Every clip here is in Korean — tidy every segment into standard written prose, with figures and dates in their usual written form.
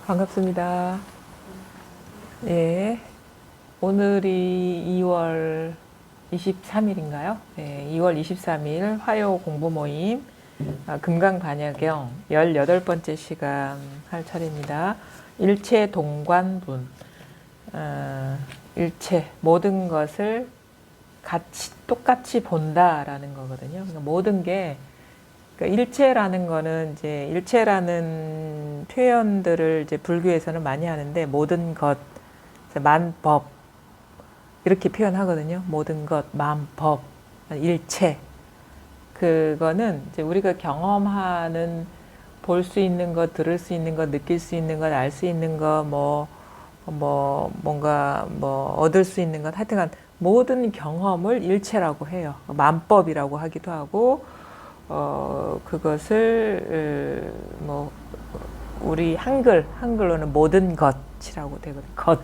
반갑습니다. 예. 오늘이 2월 23일인가요? 네, 2월 23일 화요 공부 모임 금강반야경 18번째 시간 할 차례입니다. 일체 동관분. 일체, 모든 것을 똑같이 본다라는 거거든요. 그러니까 모든 게 그러니까 일체라는 거는 이제 일체라는 표현들을 이제 불교에서는 많이 하는데 모든 것, 만법 이렇게 표현하거든요. 모든 것, 만법, 일체. 그거는 이제 우리가 경험하는 볼 수 있는 것, 들을 수 있는 것, 느낄 수 있는 것, 알 수 있는 것, 뭔가 얻을 수 있는 것, 하여튼간 모든 경험을 일체라고 해요. 만법이라고 하기도 하고. 그것을 우리 한글로는 모든 것이라고 되거든요.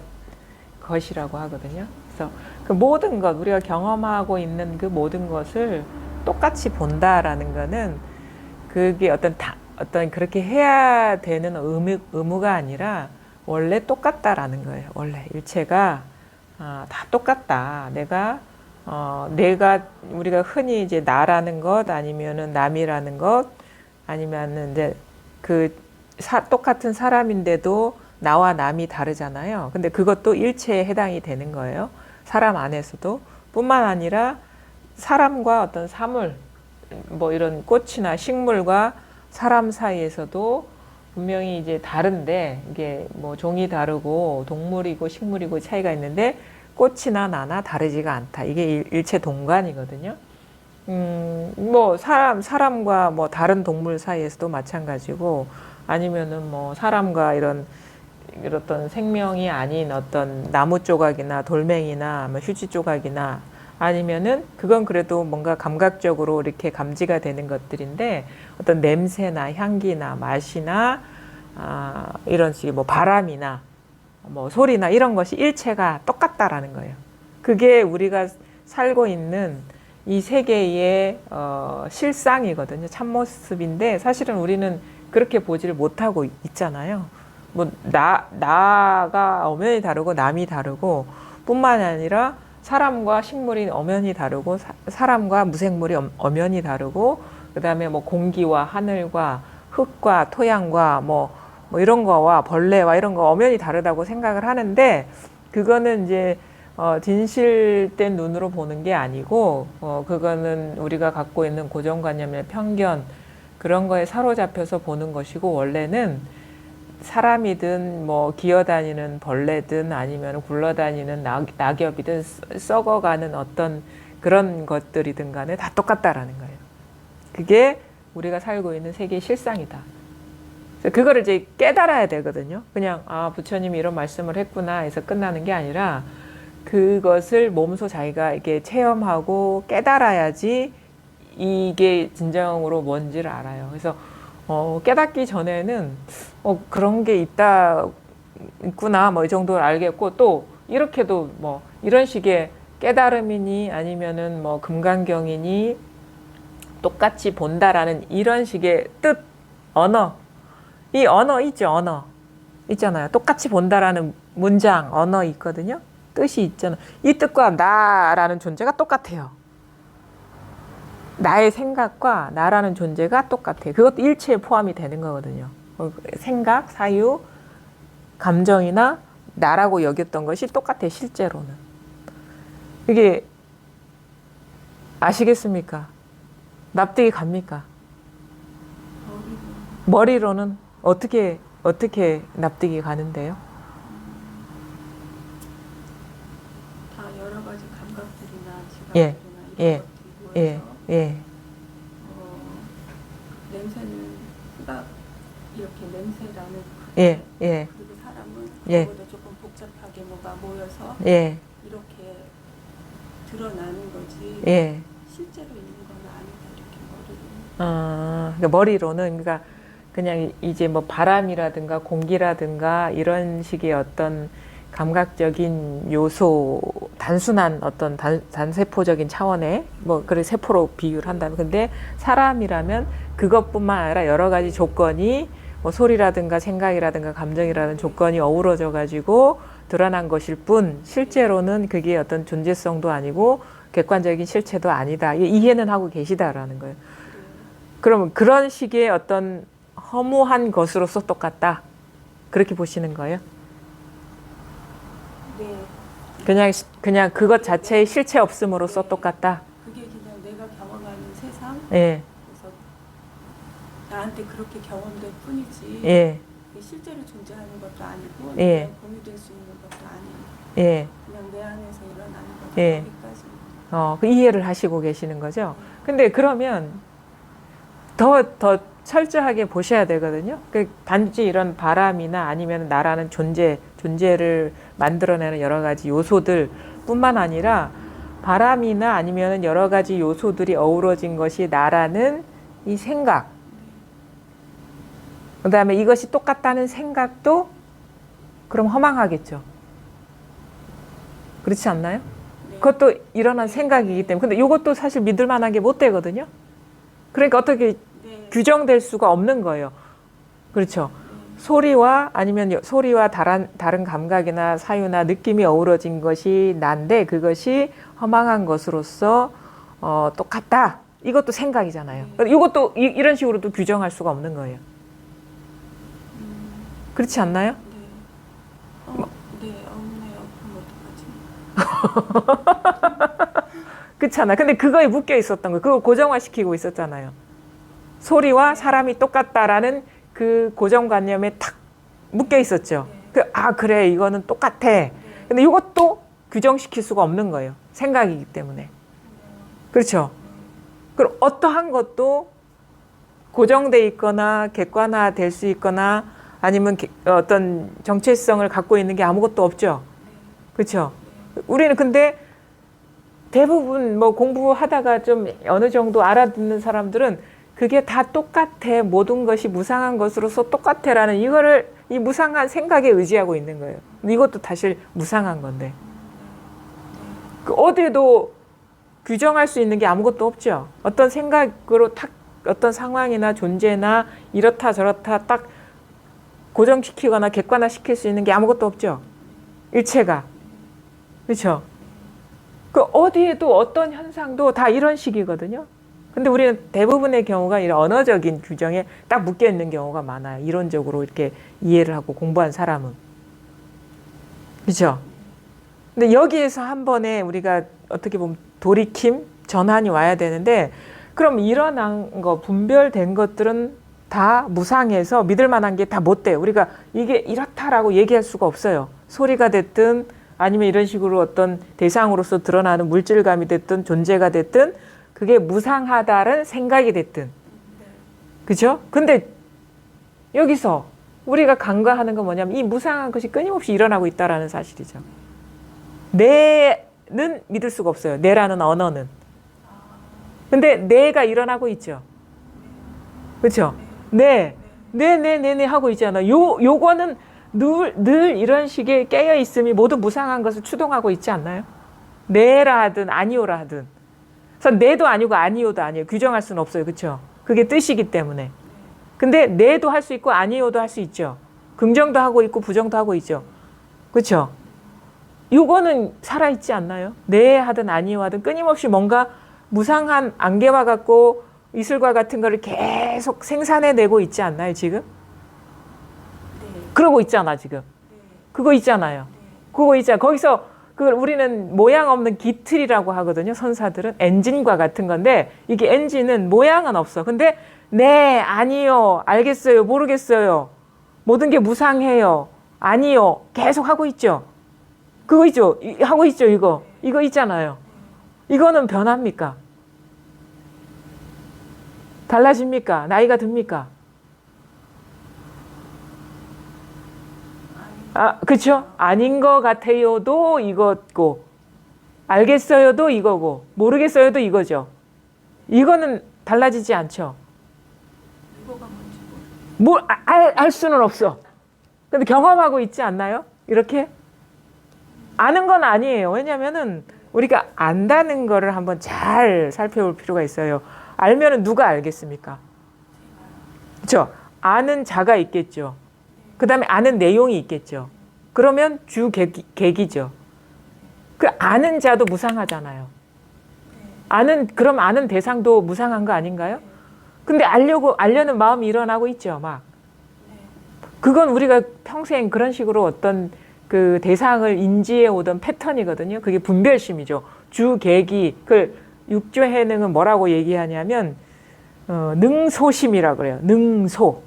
것이라고 하거든요. 그래서 그 모든 것, 우리가 경험하고 있는 그 모든 것을 똑같이 본다라는 거는 그게 어떤 그렇게 해야 되는 의무가 아니라 원래 똑같다라는 거예요. 원래 일체가 다 똑같다. 내가 우리가 흔히 이제 나라는 것 아니면은 남이라는 것 아니면은 이제 똑같은 사람인데도 나와 남이 다르잖아요. 근데 그것도 일체에 해당이 되는 거예요. 사람 안에서도 뿐만 아니라 사람과 어떤 사물, 이런 꽃이나 식물과 사람 사이에서도 분명히 이제 다른데 이게 종이 다르고 동물이고 식물이고 차이가 있는데 꽃이나 나나 다르지가 않다. 이게 일체 동관이거든요. 사람과 다른 동물 사이에서도 마찬가지고 아니면은 사람과 이런 어떤 생명이 아닌 어떤 나무 조각이나 돌멩이나 휴지 조각이나 아니면은 그건 그래도 뭔가 감각적으로 이렇게 감지가 되는 것들인데 어떤 냄새나 향기나 맛이나 이런 식의 바람이나 소리나 이런 것이 일체가 똑같다라는 거예요. 그게 우리가 살고 있는 이 세계의 실상이거든요. 참모습인데 사실은 우리는 그렇게 보지를 못하고 있잖아요. 나가 엄연히 다르고 남이 다르고 뿐만 아니라 사람과 식물이 엄연히 다르고 사람과 무생물이 엄연히 다르고 그 다음에 공기와 하늘과 흙과 토양과 이런 거와 벌레와 이런 거 엄연히 다르다고 생각을 하는데 그거는 이제 진실된 눈으로 보는 게 아니고 그거는 우리가 갖고 있는 고정관념이나 편견 그런 거에 사로잡혀서 보는 것이고 원래는 사람이든 기어다니는 벌레든 아니면 굴러다니는 낙엽이든 썩어가는 어떤 그런 것들이든 간에 다 똑같다라는 거예요. 그게 우리가 살고 있는 세계의 실상이다. 그거를 이제 깨달아야 되거든요. 그냥 부처님이 이런 말씀을 했구나 해서 끝나는 게 아니라 그것을 몸소 자기가 이렇게 체험하고 깨달아야지 이게 진정으로 뭔지를 알아요. 그래서 깨닫기 전에는 그런 게 있구나 이 정도를 알겠고 또 이렇게도 이런 식의 깨달음이니 아니면은 금강경이니 똑같이 본다라는 이런 식의 뜻 언어 이 언어 있죠. 언어 있잖아요. 똑같이 본다라는 문장 언어 있거든요. 뜻이 있잖아. 이 뜻과 나라는 존재가 똑같아요. 나의 생각과 나라는 존재가 똑같아요. 그것도 일체에 포함이 되는 거거든요. 생각, 사유, 감정이나 나라고 여겼던 것이 똑같아요. 실제로는. 이게 아시겠습니까? 납득이 갑니까? 머리로는 어떻게 납득이 가는데요? 다 여러 가지 감각들이나 예, 지각들이나 예, 이런 예, 것들이 모여서 예. 냄새는 흑악 이렇게 냄새라는 예, 예, 그리고 사람은 예. 그보다 조금 복잡하게 뭐가 모여서 예, 이렇게 드러나는 거지 예. 실제로 있는 건 아니다 이렇게 머리로. 그러니까 머리로는 그러니까 그냥 이제 바람이라든가 공기라든가 이런 식의 어떤 감각적인 요소, 단순한 어떤 단세포적인 차원의 그래 세포로 비유를 한다면 근데 사람이라면 그것뿐만 아니라 여러 가지 조건이 뭐 소리라든가 생각이라든가 감정이라는 조건이 어우러져 가지고 드러난 것일 뿐 실제로는 그게 어떤 존재성도 아니고 객관적인 실체도 아니다. 이해는 하고 계시다라는 거예요. 그러면 그런 식의 어떤 허무한 것으로서 똑같다. 그렇게 보시는 거예요? 네. 그냥 그것 자체의 실체 없음으로써 똑같다. 그게 그냥 내가 경험하는 세상. 예. 그래서 나한테 그렇게 경험될 뿐이지. 예. 그게 실제로 존재하는 것도 아니고 예. 그냥 공유될 수 있는 것도 아니고 예. 그냥 내 안에서 일어나는 거다. 예. 거기까지. 그 이해를 하시고 계시는 거죠. 근데 그러면 더 철저하게 보셔야 되거든요. 단지 이런 바람이나 아니면 나라는 존재를 만들어내는 여러 가지 요소들 뿐만 아니라 바람이나 아니면 여러 가지 요소들이 어우러진 것이 나라는 이 생각. 그 다음에 이것이 똑같다는 생각도 그럼 허망하겠죠. 그렇지 않나요? 네. 그것도 일어난 생각이기 때문에. 근데 이것도 사실 믿을 만한 게 못 되거든요. 그러니까 어떻게 네. 규정될 수가 없는 거예요. 그렇죠. 소리와 아니면 소리와 다른 감각이나 사유나 느낌이 어우러진 것이 난데 그것이 허망한 것으로서 똑같다. 이것도 생각이잖아요. 이것도 이런 식으로도 규정할 수가 없는 거예요. 그렇지 않나요? 네. 네, 없네요. 그럼 어떡하지? 그렇잖아. 근데 그거에 묶여 있었던 거예요. 그걸 고정화시키고 있었잖아요. 소리와 사람이 똑같다라는 그 고정관념에 탁 묶여 있었죠. 그래, 이거는 똑같아. 근데 이것도 규정시킬 수가 없는 거예요. 생각이기 때문에. 그렇죠. 그럼 어떠한 것도 고정돼 있거나 객관화될 수 있거나 아니면 어떤 정체성을 갖고 있는 게 아무것도 없죠. 그렇죠. 우리는 근데 대부분 뭐 공부하다가 좀 어느 정도 알아듣는 사람들은 그게 다 똑같아. 모든 것이 무상한 것으로서 똑같아라는 이 무상한 생각에 의지하고 있는 거예요. 이것도 사실 무상한 건데. 어디에도 규정할 수 있는 게 아무것도 없죠. 어떤 생각으로 탁 어떤 상황이나 존재나 이렇다 저렇다 딱 고정시키거나 객관화시킬 수 있는 게 아무것도 없죠. 일체가. 그렇죠? 어디에도 어떤 현상도 다 이런 식이거든요. 근데 우리는 대부분의 경우가 이런 언어적인 규정에 딱 묶여 있는 경우가 많아요. 이론적으로 이렇게 이해를 하고 공부한 사람은. 그렇죠? 근데 여기에서 한 번에 우리가 어떻게 보면 돌이킴, 전환이 와야 되는데 그럼 일어난 거, 분별된 것들은 다 무상해서 믿을 만한 게 다 못 돼요. 우리가 이게 이렇다라고 얘기할 수가 없어요. 소리가 됐든 아니면 이런 식으로 어떤 대상으로서 드러나는 물질감이 됐든 존재가 됐든 그게 무상하다는 생각이 됐든. 그죠? 근데 여기서 우리가 간과하는 건 뭐냐면 이 무상한 것이 끊임없이 일어나고 있다는 사실이죠. 뇌는 믿을 수가 없어요. 뇌라는 언어는. 근데 뇌가 일어나고 있죠. 그렇죠? 네 하고 있잖아. 요거는 늘 이런 식의 깨어 있음이 모두 무상한 것을 추동하고 있지 않나요? 네라 하든 아니오라 하든. 그래서 네도 아니고 아니오도 아니에요. 규정할 수는 없어요. 그렇죠? 그게 뜻이기 때문에. 근데 네도 할 수 있고 아니오도 할 수 있죠. 긍정도 하고 있고 부정도 하고 있죠. 그렇죠? 요거는 살아있지 않나요? 네 하든 아니오 하든 끊임없이 뭔가 무상한 안개와 같고 이슬과 같은 거를 계속 생산해내고 있지 않나요, 지금? 네. 그러고 있잖아, 지금. 네. 그거 있잖아요. 그거 있잖아. 거기서 그걸 우리는 모양 없는 기틀이라고 하거든요, 선사들은. 엔진과 같은 건데 이게 엔진은 모양은 없어. 근데 네, 아니요, 알겠어요, 모르겠어요. 모든 게 무상해요. 아니요. 계속 하고 있죠. 그거 있죠. 하고 있죠, 이거. 이거 있잖아요. 이거는 변합니까? 달라집니까? 나이가 듭니까? 그렇죠? 아닌 것 같아요도 이거고 알겠어요도 이거고 모르겠어요도 이거죠. 이거는 달라지지 않죠. 이거가 뭔지 알 수는 없어. 근데 경험하고 있지 않나요? 이렇게? 아는 건 아니에요. 왜냐면은 우리가 안다는 거를 한번 잘 살펴볼 필요가 있어요. 알면은 누가 알겠습니까? 그렇죠? 아는 자가 있겠죠. 그 다음에 아는 내용이 있겠죠. 그러면 주객이죠. 그 아는 자도 무상하잖아요. 그럼 아는 대상도 무상한 거 아닌가요? 근데 알려는 마음이 일어나고 있죠, 막. 그건 우리가 평생 그런 식으로 어떤 그 대상을 인지해 오던 패턴이거든요. 그게 분별심이죠. 주객이, 그 육조해능은 뭐라고 얘기하냐면, 능소심이라고 그래요. 능소.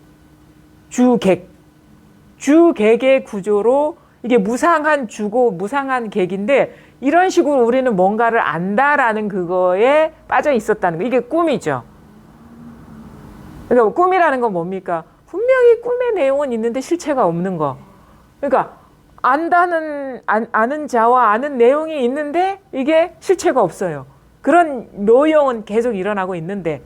주객의 구조로 이게 무상한 주고 무상한 객인데 이런 식으로 우리는 뭔가를 안다라는 그거에 빠져 있었다는 거. 이게 꿈이죠. 그러니까 꿈이라는 건 뭡니까? 분명히 꿈의 내용은 있는데 실체가 없는 거. 그러니까 아는 자와 아는 내용이 있는데 이게 실체가 없어요. 그런 묘용은 계속 일어나고 있는데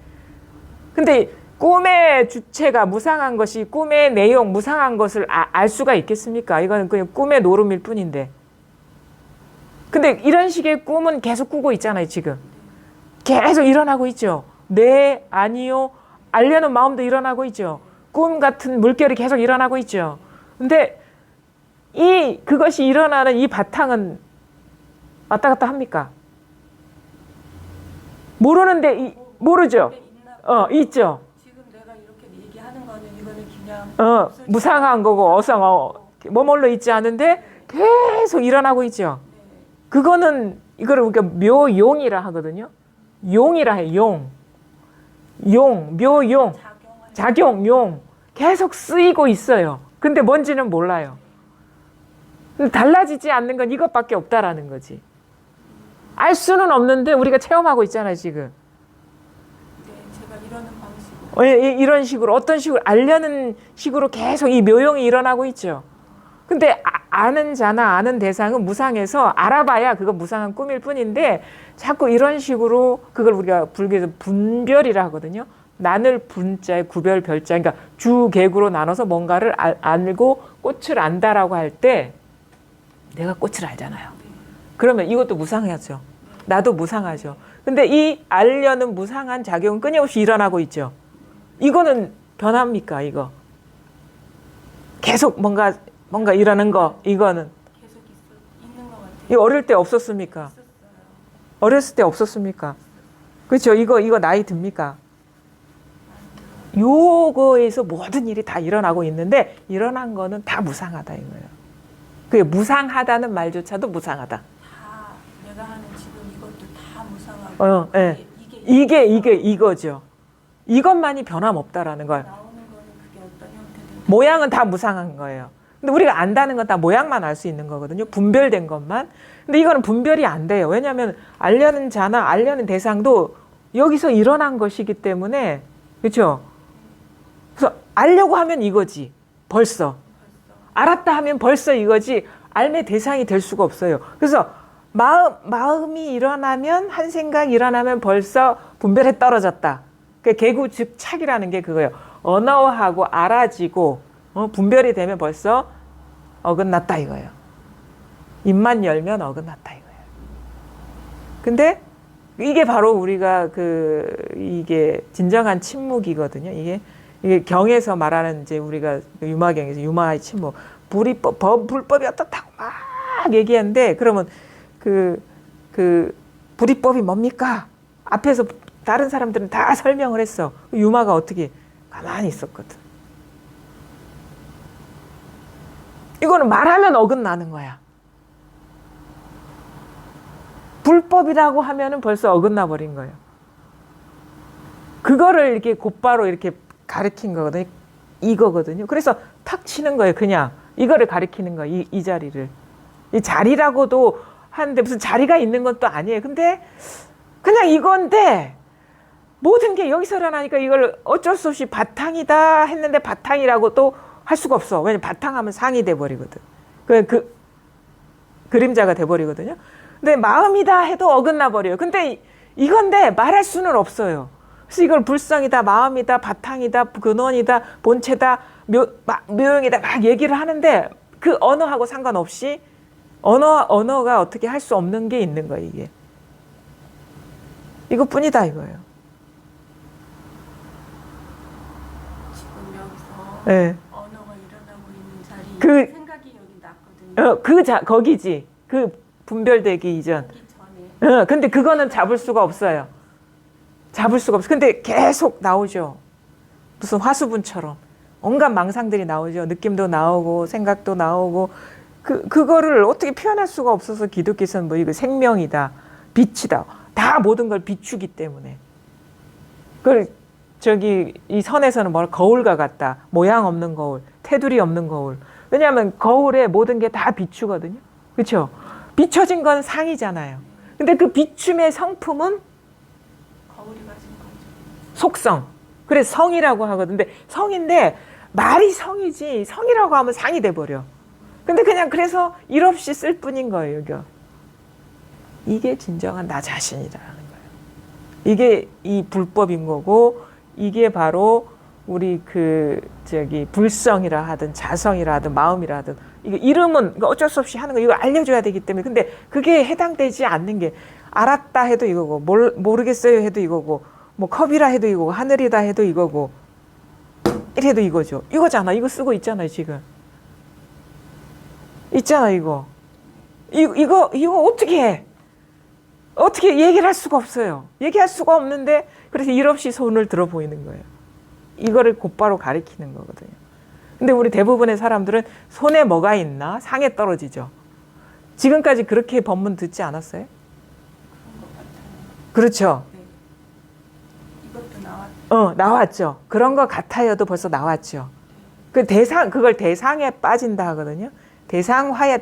근데 꿈의 주체가 무상한 것이 꿈의 내용, 무상한 것을 알 수가 있겠습니까? 이거는 그냥 꿈의 노름일 뿐인데. 근데 이런 식의 꿈은 계속 꾸고 있잖아요, 지금. 계속 일어나고 있죠. 네, 아니요. 알려는 마음도 일어나고 있죠. 꿈 같은 물결이 계속 일어나고 있죠. 근데 그것이 일어나는 이 바탕은 왔다 갔다 합니까? 모르는데, 모르죠? 있죠. 무상한 거고 머물러 있지 않은데 계속 일어나고 있죠. 그거는 이거를 우리가 묘용이라 하거든요. 용이라 해요. 묘용, 작용, 계속 쓰이고 있어요. 근데 뭔지는 몰라요. 달라지지 않는 건 이것밖에 없다라는 거지. 알 수는 없는데 우리가 체험하고 있잖아요, 지금. 이런 식으로 어떤 식으로 알려는 식으로 계속 이 묘용이 일어나고 있죠. 근데 아는 자나 아는 대상은 무상해서 알아봐야 그거 무상한 꿈일 뿐인데 자꾸 이런 식으로 그걸 우리가 불교에서 분별이라 하거든요. 나눌 분자에 구별 별자, 그러니까 주객으로 나눠서 뭔가를 알고 꽃을 안다라고 할 때 내가 꽃을 알잖아요. 그러면 이것도 무상하죠. 나도 무상하죠. 근데 이 알려는 무상한 작용은 끊임없이 일어나고 있죠. 이거는 변합니까, 이거? 계속 뭔가 일어나는 거, 이거는. 계속 있는 것 같아요. 이거 어릴 때 없었습니까? 있었어요. 어렸을 때 없었습니까? 그렇죠? 이거 나이 듭니까? 요거에서 모든 일이 다 일어나고 있는데 일어난 거는 다 무상하다 이거예요. 그게 무상하다는 말조차도 무상하다. 다 내가 하는 지금 이것도 다 무상하고. 예. 이게 이거죠. 이것만이 변함없다라는 거예요. 나오는 거는 그게 어떤 형태든 모양은 다 무상한 거예요. 근데 우리가 안다는 건 다 모양만 알 수 있는 거거든요. 분별된 것만. 근데 이거는 분별이 안 돼요. 왜냐하면 알려는 자나 알려는 대상도 여기서 일어난 것이기 때문에 그렇죠? 그래서 알려고 하면 이거지. 벌써. 알았다 하면 벌써 이거지. 알매 대상이 될 수가 없어요. 그래서 마음이 일어나면 한 생각이 일어나면 벌써 분별에 떨어졌다. 그 개구 즉 착이라는 게 그거예요. 언어하고 알아지고 분별이 되면 벌써 어긋났다 이거예요. 입만 열면 어긋났다 이거예요. 근데 이게 바로 우리가 이게 진정한 침묵이거든요. 이게 경에서 말하는 이제 우리가 유마경에서 유마의 침묵, 불법이 어떻다고 막 얘기하는데 그러면 그 불이법이 뭡니까? 앞에서 다른 사람들은 다 설명을 했어. 유마가 어떻게 가만히 있었거든. 이거는 말하면 어긋나는 거야. 불법이라고 하면은 벌써 어긋나 버린 거예요. 그거를 이렇게 곧바로 이렇게 가리킨 거거든요. 이거거든요. 그래서 탁 치는 거예요. 그냥 이거를 가리키는 거예요. 이 자리를. 이 자리라고도 하는데 무슨 자리가 있는 건 또 아니에요. 근데 그냥 이건데 모든 게 여기서 일어나니까 이걸 어쩔 수 없이 바탕이다 했는데 바탕이라고 또 할 수가 없어. 왜냐면 바탕하면 상이 돼버리거든. 그림자가 돼버리거든요. 근데 마음이다 해도 어긋나 버려요. 근데 이건데 말할 수는 없어요. 그래서 이걸 불성이다, 마음이다, 바탕이다, 근원이다, 본체다, 묘용이다 막 얘기를 하는데 그 언어하고 상관없이 언어가 어떻게 할 수 없는 게 있는 거예요. 이게. 이것뿐이다 이거예요. 지금 여기서 예. 언어가 일어나고 있는 자리 그- 생각이 여기 났거든요. 거기지. 그 분별되기 이전. 하기 전에 근데 그거는 잡을 수가 없어요. 잡을 수가 없어. 근데 계속 나오죠. 무슨 화수분처럼. 온갖 망상들이 나오죠. 느낌도 나오고, 생각도 나오고. 그거를 어떻게 표현할 수가 없어서 기독교에서는 뭐 이거 생명이다, 빛이다. 다 모든 걸 비추기 때문에. 그걸 이 선에서는 뭐라 거울과 같다. 모양 없는 거울, 테두리 없는 거울. 왜냐하면 거울에 모든 게 다 비추거든요. 그렇죠? 비춰진 건 상이잖아요. 근데 그 비춤의 성품은 거울이 가진 거죠. 속성. 그래서 성이라고 하거든. 근데 성인데 말이 성이지 성이라고 하면 상이 돼버려. 근데 그냥 그래서 일 없이 쓸 뿐인 거예요. 여기. 이게 진정한 나 자신이라는 거예요. 이게 이 불법인 거고 이게 바로 우리 불성이라 하든 자성이라 하든 마음이라 하든 이거 이름은 어쩔 수 없이 하는 거 이거 알려줘야 되기 때문에 근데 그게 해당되지 않는 게 알았다 해도 이거고 모르겠어요 해도 이거고 뭐 컵이라 해도 이거고 하늘이다 해도 이거고 이래도 이거죠. 이거잖아. 이거 쓰고 있잖아요 지금. 있잖아 이거. 이거 어떻게 해? 어떻게 얘기를 할 수가 없어요. 얘기할 수가 없는데 그래서 일 없이 손을 들어 보이는 거예요. 이거를 곧바로 가리키는 거거든요. 근데 우리 대부분의 사람들은 손에 뭐가 있나 상에 떨어지죠. 지금까지 그렇게 법문 듣지 않았어요? 그런 것 같아요. 그렇죠. 네. 이것도 나왔죠. 그런 거 같아요도 벌써 나왔죠. 그걸 대상에 빠진다 하거든요. 대상에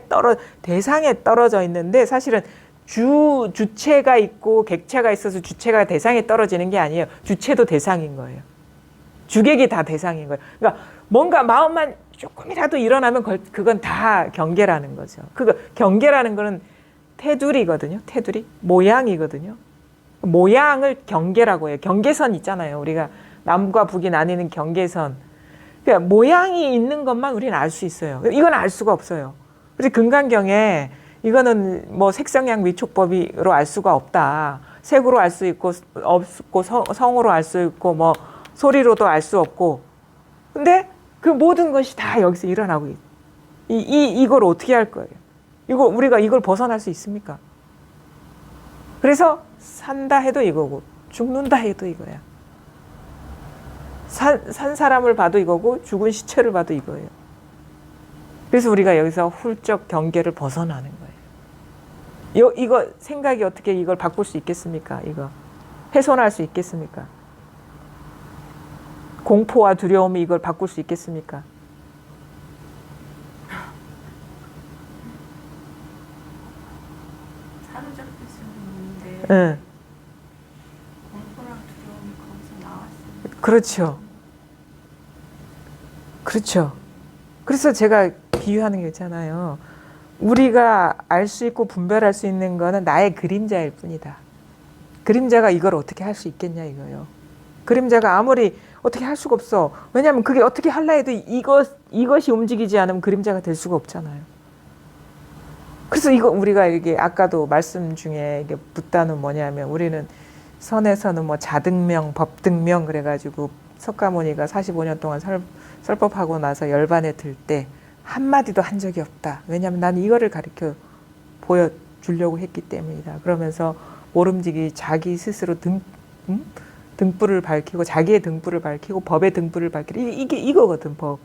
떨어져 있는데 사실은 주체가 있고 객체가 있어서 주체가 대상에 떨어지는 게 아니에요. 주체도 대상인 거예요. 주객이 다 대상인 거예요. 그러니까 뭔가 마음만 조금이라도 일어나면 그건 다 경계라는 거죠. 경계라는 거는 테두리거든요. 테두리 모양이거든요. 모양을 경계라고 해요. 경계선 있잖아요. 우리가 남과 북이 나뉘는 경계선. 그러니까 모양이 있는 것만 우리는 알 수 있어요. 이건 알 수가 없어요. 그래서 금강경에 이거는 뭐 색성양 위촉법으로 알 수가 없다. 색으로 알 수 있고 없고 성으로 알 수 있고 뭐 소리로도 알 수 없고. 근데 그 모든 것이 다 여기서 일어나고 이걸 어떻게 할 거예요? 우리가 이걸 벗어날 수 있습니까? 그래서 산다 해도 이거고 죽는다 해도 이거야. 산 사람을 봐도 이거고 죽은 시체를 봐도 이거예요. 그래서 우리가 여기서 훌쩍 경계를 벗어나는 거예요. 이거 생각이 어떻게 이걸 바꿀 수 있겠습니까? 이거 훼손할 수 있겠습니까? 공포와 두려움이 이걸 바꿀 수 있겠습니까? 사로잡힐 수는 있는데 응. 공포랑 두려움이 거기서 나왔어요. 그렇죠. 그렇죠. 그래서 제가 비유하는 게 있잖아요. 우리가 알 수 있고 분별할 수 있는 거는 나의 그림자일 뿐이다. 그림자가 이걸 어떻게 할 수 있겠냐 이거요. 그림자가 아무리 어떻게 할 수가 없어. 왜냐하면 그게 어떻게 하려 해도 이것이 움직이지 않으면 그림자가 될 수가 없잖아요. 그래서 우리가 이게 아까도 말씀 중에 이게 붓다는 뭐냐면 우리는 선에서는 뭐 자등명, 법등명 그래가지고 석가모니가 45년 동안 설법하고 나서 열반에 들 때 한마디도 한 적이 없다. 왜냐하면 나는 이거를 가르쳐 보여주려고 했기 때문이다. 그러면서 모름지기 자기 스스로 등불을 밝히고 자기의 등불을 밝히고 법의 등불을 밝히고 이게 이거거든 법.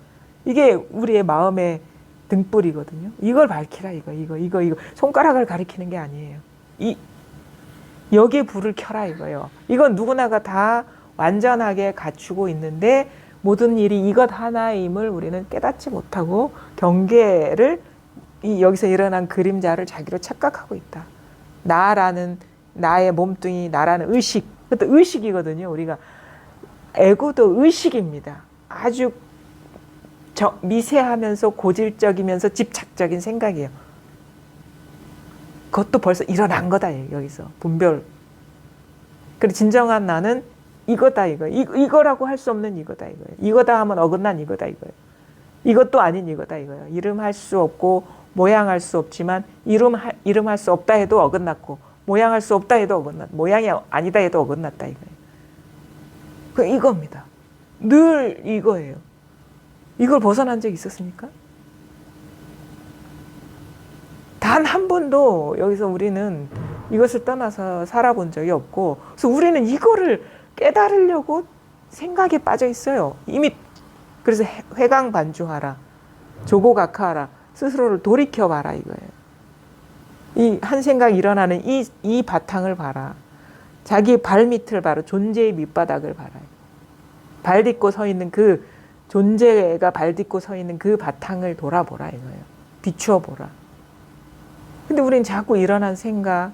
이게 우리의 마음의 등불이거든요. 이걸 밝히라 이거 손가락을 가리키는 게 아니에요. 여기에 불을 켜라 이거요. 이건 누구나가 다 완전하게 갖추고 있는데 모든 일이 이것 하나임을 우리는 깨닫지 못하고 경계를 여기서 일어난 그림자를 자기로 착각하고 있다. 나의 몸뚱이, 나라는 의식. 그것도 의식이거든요. 우리가 에고도 의식입니다. 아주 미세하면서 고질적이면서 집착적인 생각이에요. 그것도 벌써 일어난 거다 여기서 분별. 그리고 진정한 나는 이거다 이거라고 할 수 없는 이거다 이거예요. 이거다 하면 어긋난 이거다 이거예요. 이것도 아닌 이거다 이거예요. 이름할 수 없고 모양할 수 없지만 이름할 수 없다 해도 어긋났고 모양할 수 없다 해도 어긋났고 모양이 아니다 해도 어긋났다 이거예요. 이겁니다. 늘 이거예요. 이걸 벗어난 적 있었습니까? 단 한 번도 여기서 우리는 이것을 떠나서 살아본 적이 없고, 그래서 우리는 이거를 깨달으려고 생각에 빠져 있어요. 이미. 그래서 회광반주하라, 조고각하하라, 스스로를 돌이켜봐라 이거예요. 이 한 생각 일어나는 이 바탕을 봐라. 자기 발밑을 봐라. 존재의 밑바닥을 봐라. 발 딛고 서 있는 그 존재가 발 딛고 서 있는 그 바탕을 돌아보라 이거예요. 비추어 보라. 근데 우린 자꾸 일어난 생각,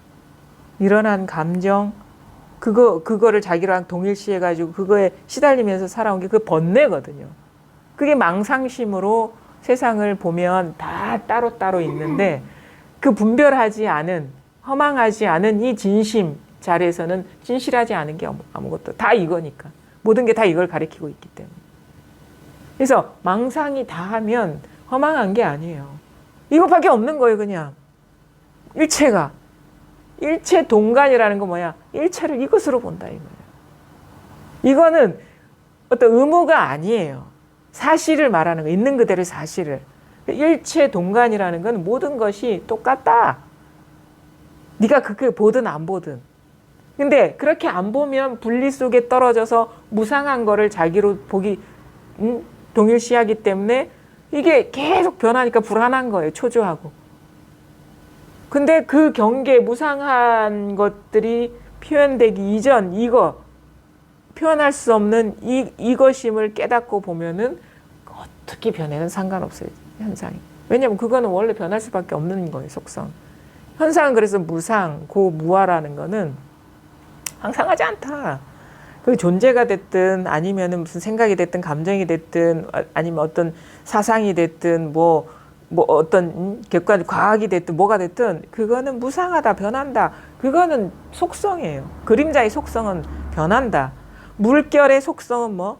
일어난 감정, 그거를 자기랑 동일시해가지고 그거에 시달리면서 살아온 게 그 번뇌거든요. 그게 망상심으로 세상을 보면 다 따로따로 있는데, 그 분별하지 않은, 허망하지 않은 이 진심 자리에서는 진실하지 않은 게 아무것도, 다 이거니까. 모든 게 다 이걸 가리키고 있기 때문에. 그래서 망상이 다 하면 허망한 게 아니에요. 이것밖에 없는 거예요, 그냥. 일체가. 일체 동간이라는 건 뭐야? 일체를 이것으로 본다 이거예요. 이거는 어떤 의무가 아니에요. 사실을 말하는 거, 있는 그대로의 사실을. 일체 동간이라는 건 모든 것이 똑같다. 네가 그렇게 보든 안 보든. 근데 그렇게 안 보면 분리 속에 떨어져서 무상한 거를 자기로 보기 동일시하기 때문에 이게 계속 변하니까 불안한 거예요. 초조하고. 근데 그 경계, 무상한 것들이 표현되기 이전, 이거 표현할 수 없는 이것임을 깨닫고 보면은 어떻게 변해는 상관없어요, 현상이. 왜냐면 그거는 원래 변할 수밖에 없는 거예요, 속성. 현상은 그래서 무상, 고무아라는 거는 항상하지 않다. 그 존재가 됐든 아니면은 무슨 생각이 됐든 감정이 됐든 아니면 어떤 사상이 됐든 뭐 어떤 객관 과학이 됐든 뭐가 됐든 그거는 무상하다, 변한다. 그거는 속성이에요. 그림자의 속성은 변한다. 물결의 속성은 뭐?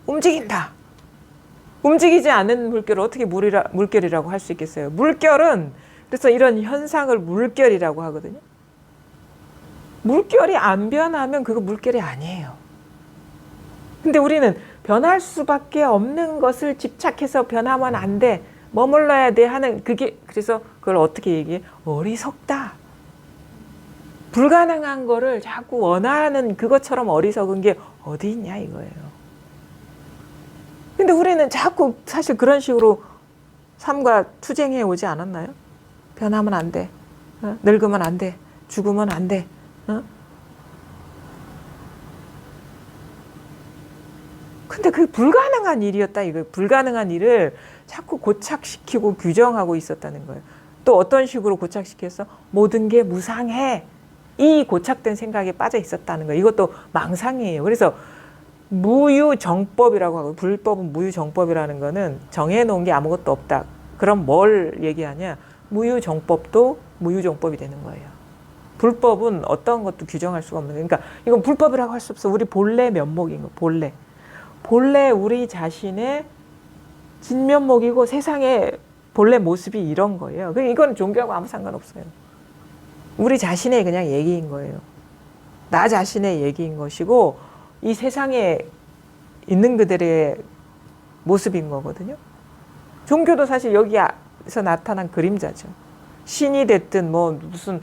움직인다. 움직이지 않은 물결을 어떻게 물결이라고 할 수 있겠어요? 물결은 그래서 이런 현상을 물결이라고 하거든요. 물결이 안 변하면 그거 물결이 아니에요. 근데 우리는 변할 수밖에 없는 것을 집착해서 변하면 안 돼. 머물러야 돼 하는 그게, 그래서 그걸 어떻게 얘기해? 어리석다. 불가능한 거를 자꾸 원하는 그것처럼 어리석은 게 어디 있냐 이거예요. 근데 우리는 자꾸 사실 그런 식으로 삶과 투쟁해 오지 않았나요? 변하면 안 돼. 늙으면 안 돼. 죽으면 안 돼. 근데 그게 불가능한 일이었다 이거예요. 불가능한 일을 자꾸 고착시키고 규정하고 있었다는 거예요. 또 어떤 식으로 고착시켜서 모든 게 무상해. 이 고착된 생각에 빠져 있었다는 거예요. 이것도 망상이에요. 그래서 무유정법이라고 하고, 불법은 무유정법이라는 거는 정해놓은 게 아무것도 없다. 그럼 뭘 얘기하냐? 무유정법도 무유정법이 되는 거예요. 불법은 어떤 것도 규정할 수가 없는 거예요. 그러니까 이건 불법이라고 할 수 없어. 우리 본래 면목인 거, 본래. 본래 우리 자신의 진면목이고 세상의 본래 모습이 이런 거예요. 이건 종교하고 아무 상관없어요. 우리 자신의 그냥 얘기인 거예요. 나 자신의 얘기인 것이고 이 세상에 있는 그들의 모습인 거거든요. 종교도 사실 여기서 나타난 그림자죠. 신이 됐든 뭐 무슨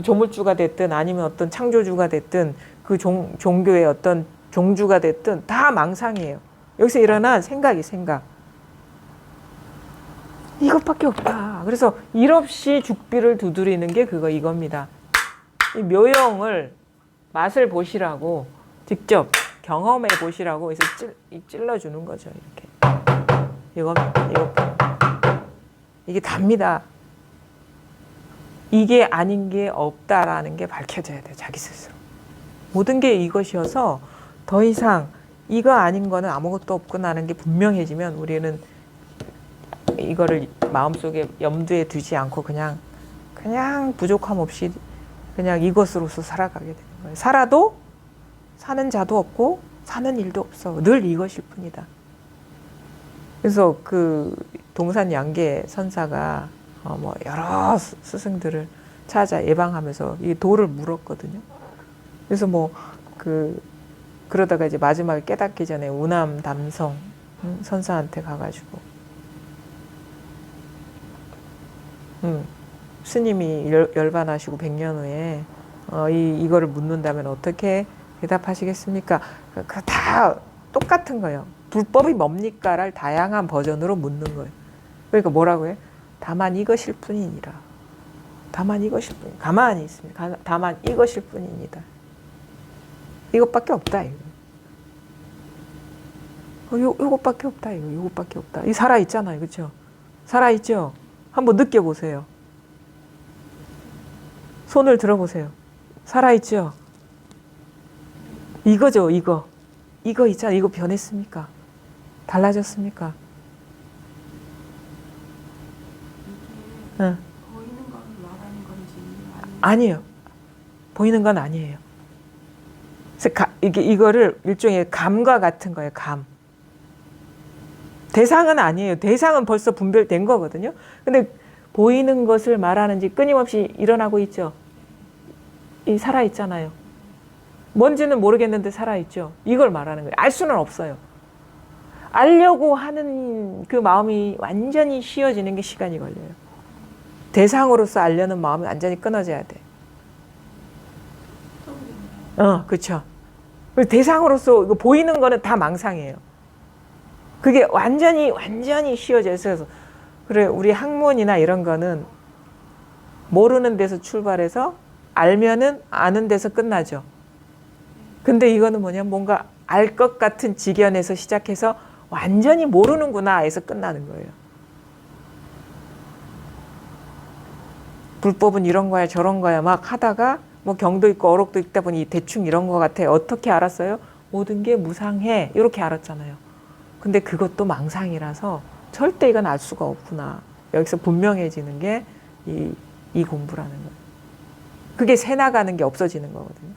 조물주가 됐든 아니면 어떤 창조주가 됐든 그 종교의 어떤 종주가 됐든 다 망상이에요. 여기서 일어난 생각. 이것밖에 없다. 그래서 일 없이 죽비를 두드리는 게 이겁니다. 이 묘용을 맛을 보시라고 직접 경험해 보시라고 해서 찔러주는 거죠. 이렇게. 이겁니다. 이게 답니다. 이게 아닌 게 없다라는 게 밝혀져야 돼요. 자기 스스로. 모든 게 이것이어서 더 이상 이거 아닌 거는 아무것도 없구나라는 게 분명해지면 우리는 이거를 마음속에 염두에 두지 않고 그냥 부족함 없이 그냥 이것으로서 살아가게 되는 거예요. 살아도 사는 자도 없고 사는 일도 없어. 늘 이것일 뿐이다. 그래서 그 동산 양계 선사가 뭐 여러 스승들을 찾아 예방하면서 이 도를 물었거든요. 그래서 그러다가 이제 마지막에 깨닫기 전에 우남 담성 선사한테 가가지고 스님이 열반하시고 100년 후에 이거를 묻는다면 어떻게 대답하시겠습니까? 다 똑같은 거예요. 불법이 뭡니까를 다양한 버전으로 묻는 거예요. 그러니까 뭐라고 해? 다만 이것일 뿐이니라. 다만 이것일 뿐. 가만히 있습니다. 다만 이것일 뿐입니다. 이것밖에 없다. 이거. 요것밖에 없다. 이거. 요것밖에 없다. 이 살아 있잖아요, 그렇죠? 살아 있죠. 한번 느껴보세요. 손을 들어보세요. 살아 있죠. 이거죠, 이거. 이거 있잖아요. 이거 변했습니까? 달라졌습니까? 이게 응. 보이는 걸 말하는 건지 아니에요. 보이는 건 아니에요. 그래서 이거를 일종의 감과 같은 거예요. 감. 대상은 아니에요. 대상은 벌써 분별된 거거든요. 근데 보이는 것을 말하는지 끊임없이 일어나고 있죠. 이 살아있잖아요. 뭔지는 모르겠는데 살아있죠. 이걸 말하는 거예요. 알 수는 없어요. 알려고 하는 그 마음이 완전히 쉬어지는 게 시간이 걸려요. 대상으로서 알려는 마음이 완전히 끊어져야 돼. 그렇죠. 대상으로서 이거 보이는 거는 다 망상이에요. 그게 완전히 쉬어져서 그래 우리 학문이나 이런 거는 모르는 데서 출발해서 알면은 아는 데서 끝나죠. 근데 이거는 뭐냐 뭔가 알 것 같은 지견에서 시작해서 완전히 모르는구나 해서 끝나는 거예요. 불법은 이런 거야 저런 거야 막 하다가 뭐 경도 있고 어록도 있다 보니 대충 이런 거 같아. 어떻게 알았어요? 모든 게 무상해. 이렇게 알았잖아요. 근데 그것도 망상이라서 절대 이건 알 수가 없구나. 여기서 분명해지는 게 이 공부라는 거예요. 그게 새나가는 게 없어지는 거거든요.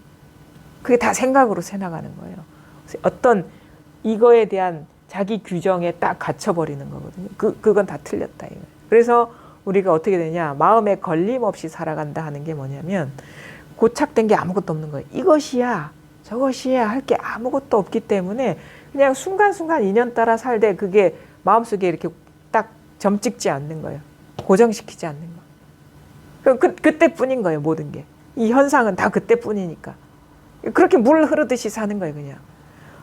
그게 다 생각으로 새나가는 거예요. 어떤 이거에 대한 자기 규정에 딱 갇혀버리는 거거든요. 그건 다 틀렸다. 이거예요. 그래서 우리가 어떻게 되냐. 마음에 걸림 없이 살아간다 하는 게 뭐냐면 고착된 게 아무것도 없는 거예요. 이것이야 저것이야 할 게 아무것도 없기 때문에 그냥 순간순간 인연 따라 살되 그게 마음속에 이렇게 딱 점 찍지 않는 거예요. 고정시키지 않는 거. 그때뿐인 거예요. 모든 게. 이 현상은 다 그때뿐이니까. 그렇게 물 흐르듯이 사는 거예요. 그냥.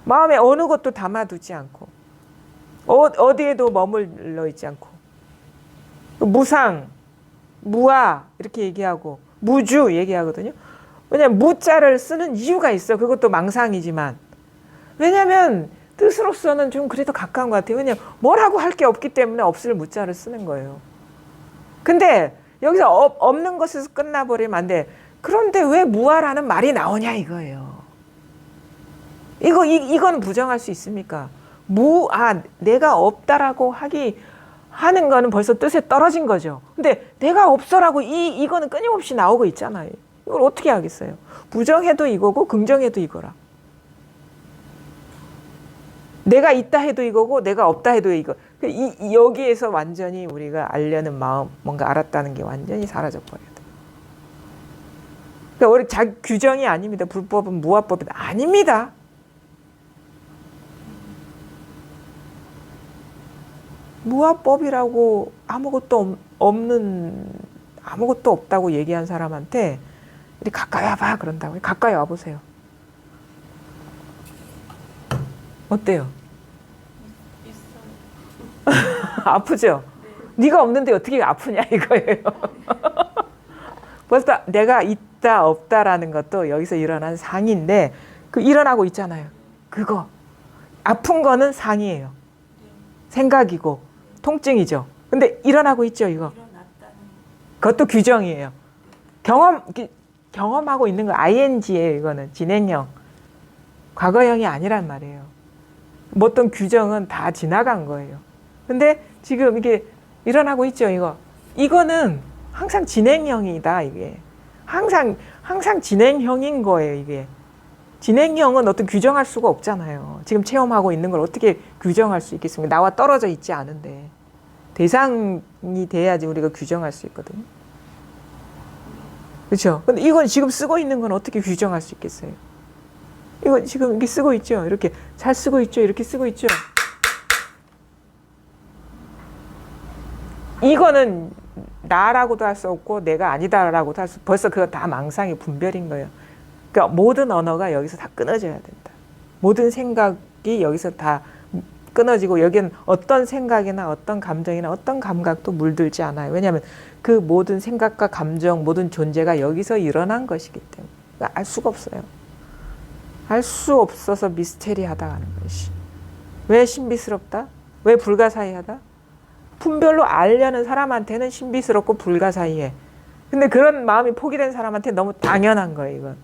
마음에 어느 것도 담아두지 않고 어디에도 머물러 있지 않고 무상, 무아 이렇게 얘기하고 무주 얘기하거든요. 왜냐하면 무자를 쓰는 이유가 있어. 그것도 망상이지만. 왜냐하면 뜻으로서는 좀 그래도 가까운 것 같아요. 왜냐하면 뭐라고 할 게 없기 때문에 없을 무자를 쓰는 거예요. 근데 여기서 없는 것에서 끝나버리면 안 돼. 그런데 왜 무아라는 말이 나오냐 이거예요. 이건 부정할 수 있습니까? 내가 없다라고 하는 거는 벌써 뜻에 떨어진 거죠. 근데 내가 없어라고 이거는 끊임없이 나오고 있잖아요. 이걸 어떻게 하겠어요? 부정해도 이거고 긍정해도 이거라. 내가 있다 해도 이거고 내가 없다 해도 이거. 여기에서 완전히 우리가 알려는 마음, 뭔가 알았다는 게 완전히 사라져버려요. 그러니까 우리 자기 규정이 아닙니다. 불법은 무아법이다. 아닙니다. 무아법이라고 아무것도 없다고 얘기한 사람한테 우리 가까이 와봐 그런다고요. 가까이 와보세요. 어때요? 있어요. 아프죠? 네가 없는데 어떻게 아프냐 이거예요. 벌써 내가 있다 없다라는 것도 여기서 일어난 상인데 일어나고 있잖아요. 그거 아픈 거는 상이에요. 생각이고 통증이죠. 근데 일어나고 있죠 이거. 그것도 규정이에요. 경험하고 있는 거 ing예요. 이거는 진행형. 과거형이 아니란 말이에요. 어떤 규정은 다 지나간 거예요. 근데 지금 이게 일어나고 있죠 이거. 이거는 항상 진행형이다 이게. 항상 진행형인 거예요 이게. 진행형은 어떤 규정할 수가 없잖아요. 지금 체험하고 있는 걸 어떻게 규정할 수 있겠습니까? 나와 떨어져 있지 않은데. 대상이 돼야지 우리가 규정할 수 있거든요. 그렇죠? 근데 이건 지금 쓰고 있는 건 어떻게 규정할 수 있겠어요? 이거 지금 이렇게 쓰고 있죠? 이렇게 잘 쓰고 있죠? 이렇게 쓰고 있죠? 이거는 나라고도 할 수 없고 내가 아니다라고도 할 수, 벌써 그거 다 망상의 분별인 거예요. 그러니까 모든 언어가 여기서 다 끊어져야 된다. 모든 생각이 여기서 다 끊어지고 여기는 어떤 생각이나 어떤 감정이나 어떤 감각도 물들지 않아요. 왜냐하면 그 모든 생각과 감정, 모든 존재가 여기서 일어난 것이기 때문에 그러니까 알 수가 없어요. 알 수 없어서 미스테리하다는 것이. 왜 신비스럽다? 왜 불가사의하다? 분별로 알려는 사람한테는 신비스럽고 불가사의해. 근데 그런 마음이 포기된 사람한테 너무 당연한 거예요, 이건.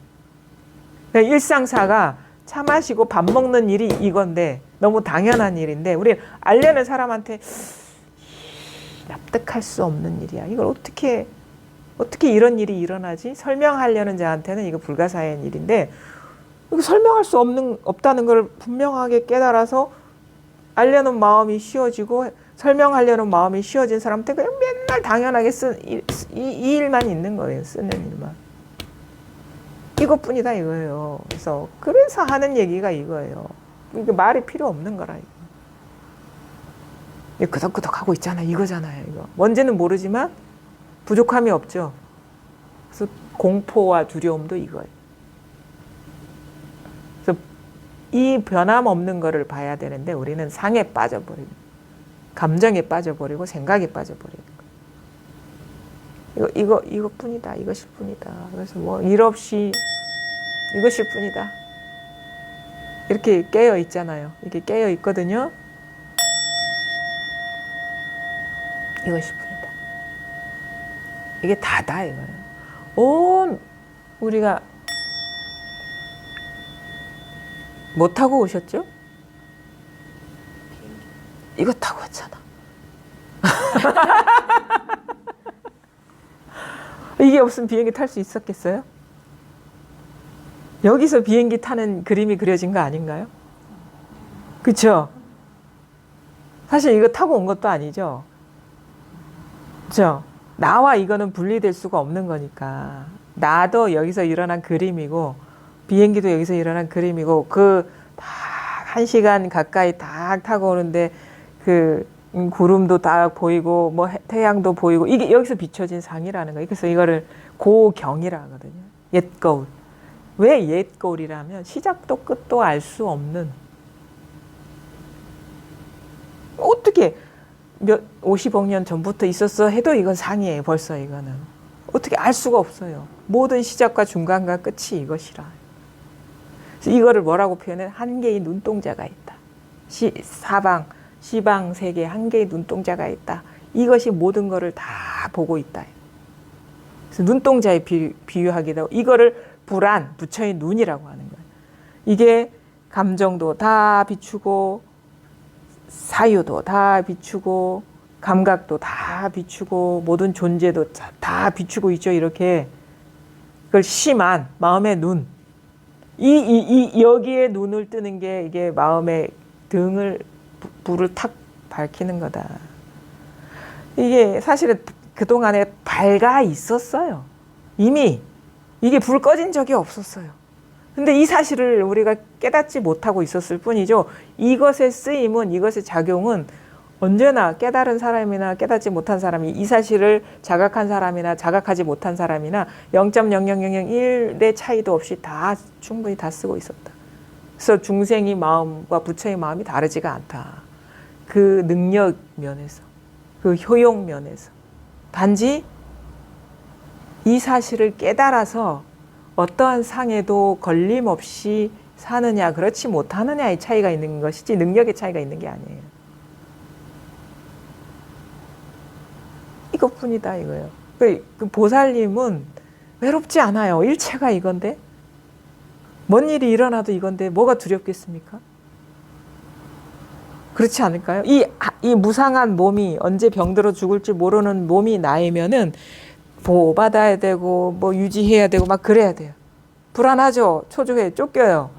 그러니까 일상사가 차 마시고 밥 먹는 일이 이건데 너무 당연한 일인데 우리 알려는 사람한테 납득할 수 없는 일이야. 이걸 어떻게 이런 일이 일어나지? 설명하려는 자한테는 이거 불가사의한 일인데 이거 설명할 수 없다는 걸 분명하게 깨달아서 알려는 마음이 쉬워지고 설명하려는 마음이 쉬워진 사람한테 그냥 맨날 당연하게 이 일만 있는 거예요. 쓰는 일만. 이것뿐이다 이거예요. 그래서 하는 얘기가 이거예요. 이게 말이 필요 없는 거라 이거. 끄덕끄덕 하고 있잖아 이거잖아요. 이거 뭔지는 모르지만 부족함이 없죠. 그래서 공포와 두려움도 이거예요. 그래서 이 변함없는 거를 봐야 되는데 우리는 상에 빠져버리고 감정에 빠져버리고 생각에 빠져버리는 거예요. 이것뿐이다. 이것일 뿐이다. 그래서 뭐 일 없이 이것일 뿐이다. 이렇게 깨어 있잖아요. 이렇게 깨어 있거든요. 이것일 뿐이다. 이게 다다 이거예요. 온 우리가 뭐 타고 오셨죠? 이거 타고 왔잖아. 이게 없으면 비행기 탈 수 있었겠어요? 여기서 비행기 타는 그림이 그려진 거 아닌가요? 그렇죠? 사실 이거 타고 온 것도 아니죠. 그렇죠? 나와 이거는 분리될 수가 없는 거니까. 나도 여기서 일어난 그림이고 비행기도 여기서 일어난 그림이고 그 다 1시간 가까이 딱 타고 오는데 그 구름도 딱 보이고 뭐 태양도 보이고 이게 여기서 비춰진 상이라는 거예요. 그래서 이거를 고경이라 하거든요. 옛거울. 왜 옛거울이라면 시작도 끝도 알 수 없는 어떻게 50억 년 전부터 있었어 해도 이건 상이에요. 벌써 이거는. 어떻게 알 수가 없어요. 모든 시작과 중간과 끝이 이것이라. 그래서 이거를 뭐라고 표현해? 한 개의 눈동자가 있다. 시방 세계 한 개의 눈동자가 있다. 이것이 모든 것을 다 보고 있다. 그래서 눈동자에 비유하기도 하고 이거를 불안, 부처의 눈이라고 하는 거예요. 이게 감정도 다 비추고 사유도 다 비추고 감각도 다 비추고 모든 존재도 다 비추고 있죠. 이렇게 그걸 심한 마음의 눈. 여기에 눈을 뜨는 게 이게 마음의 등을 불을 탁 밝히는 거다. 이게 사실은 그동안에 밝아 있었어요. 이미 이게 불 꺼진 적이 없었어요. 근데 이 사실을 우리가 깨닫지 못하고 있었을 뿐이죠. 이것의 쓰임은, 이것의 작용은 언제나 깨달은 사람이나 깨닫지 못한 사람이 이 사실을 자각한 사람이나 자각하지 못한 사람이나 0.00001의 차이도 없이 다 충분히 다 쓰고 있었다. 그래서 중생의 마음과 부처의 마음이 다르지가 않다. 그 능력 면에서, 그 효용 면에서. 단지 이 사실을 깨달아서 어떠한 상에도 걸림없이 사느냐 그렇지 못하느냐의 차이가 있는 것이지 능력의 차이가 있는 게 아니에요. 이것뿐이다 이거예요. 그 보살님은 외롭지 않아요. 일체가 이건데 뭔 일이 일어나도 이건데 뭐가 두렵겠습니까? 그렇지 않을까요? 이 무상한 몸이 언제 병들어 죽을지 모르는 몸이 나이면은 보호받아야 되고 뭐 유지해야 되고 막 그래야 돼요. 불안하죠. 초조해 쫓겨요.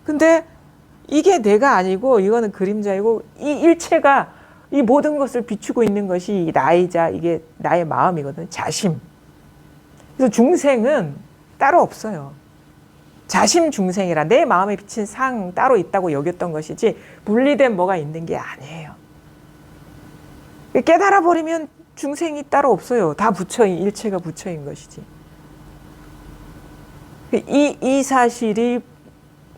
근데 이게 내가 아니고 이거는 그림자이고 이 일체가 이 모든 것을 비추고 있는 것이 나이자 이게 나의 마음이거든. 자심. 그래서 중생은 따로 없어요. 자심 중생이라 내 마음에 비친 상 따로 있다고 여겼던 것이지 분리된 뭐가 있는 게 아니에요. 깨달아 버리면 중생이 따로 없어요. 다 부처인, 일체가 부처인 것이지. 이 사실이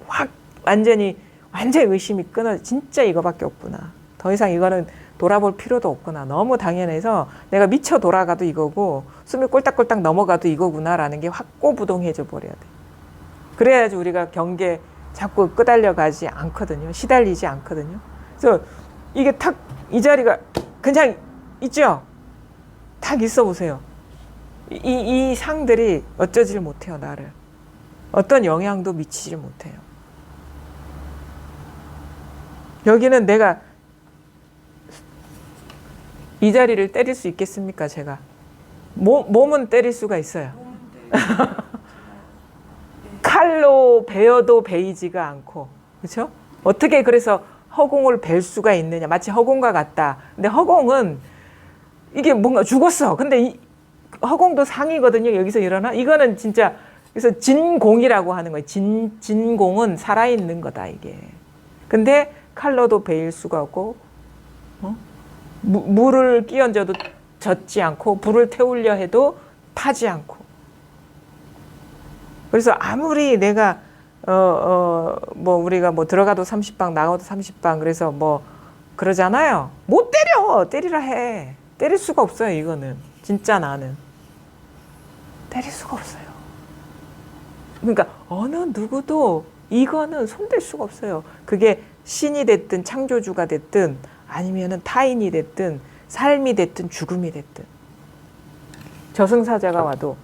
확 완전히 의심이 끊어. 진짜 이거밖에 없구나. 더 이상 이거는 돌아볼 필요도 없구나. 너무 당연해서 내가 미쳐 돌아가도 이거고 숨이 꼴딱꼴딱 넘어가도 이거구나라는 게 확고부동해져 버려야 돼. 그래야지 우리가 경계 자꾸 끄달려 가지 않거든요. 시달리지 않거든요. 그래서 이게 탁 이 자리가 그냥 있죠. 탁 있어 보세요. 이 상들이 어쩌지를 못해요. 나를. 어떤 영향도 미치지 못해요. 여기는 내가 이 자리를 때릴 수 있겠습니까? 제가 몸은 때릴 수가 있어요. 칼로 베어도 베이지가 않고, 그렇죠? 어떻게 그래서 허공을 벨 수가 있느냐? 마치 허공과 같다. 근데 허공은 이게 뭔가 죽었어. 근데 이 허공도 상이거든요. 여기서 일어나. 이거는 진짜 그래서 진공이라고 하는 거예요. 진공은 살아있는 거다 이게. 근데 칼로도 베일 수가 없고, 물을 끼얹어도 젖지 않고, 불을 태우려 해도 타지 않고. 그래서 아무리 내가 뭐 우리가 뭐 들어가도 30방 나가도 30방 그래서 뭐 그러잖아요. 못 때리라 해. 때릴 수가 없어요. 이거는 진짜 나는 때릴 수가 없어요. 그러니까 어느 누구도 이거는 손댈 수가 없어요. 그게 신이 됐든 창조주가 됐든 아니면은 타인이 됐든 삶이 됐든 죽음이 됐든 저승사자가 와도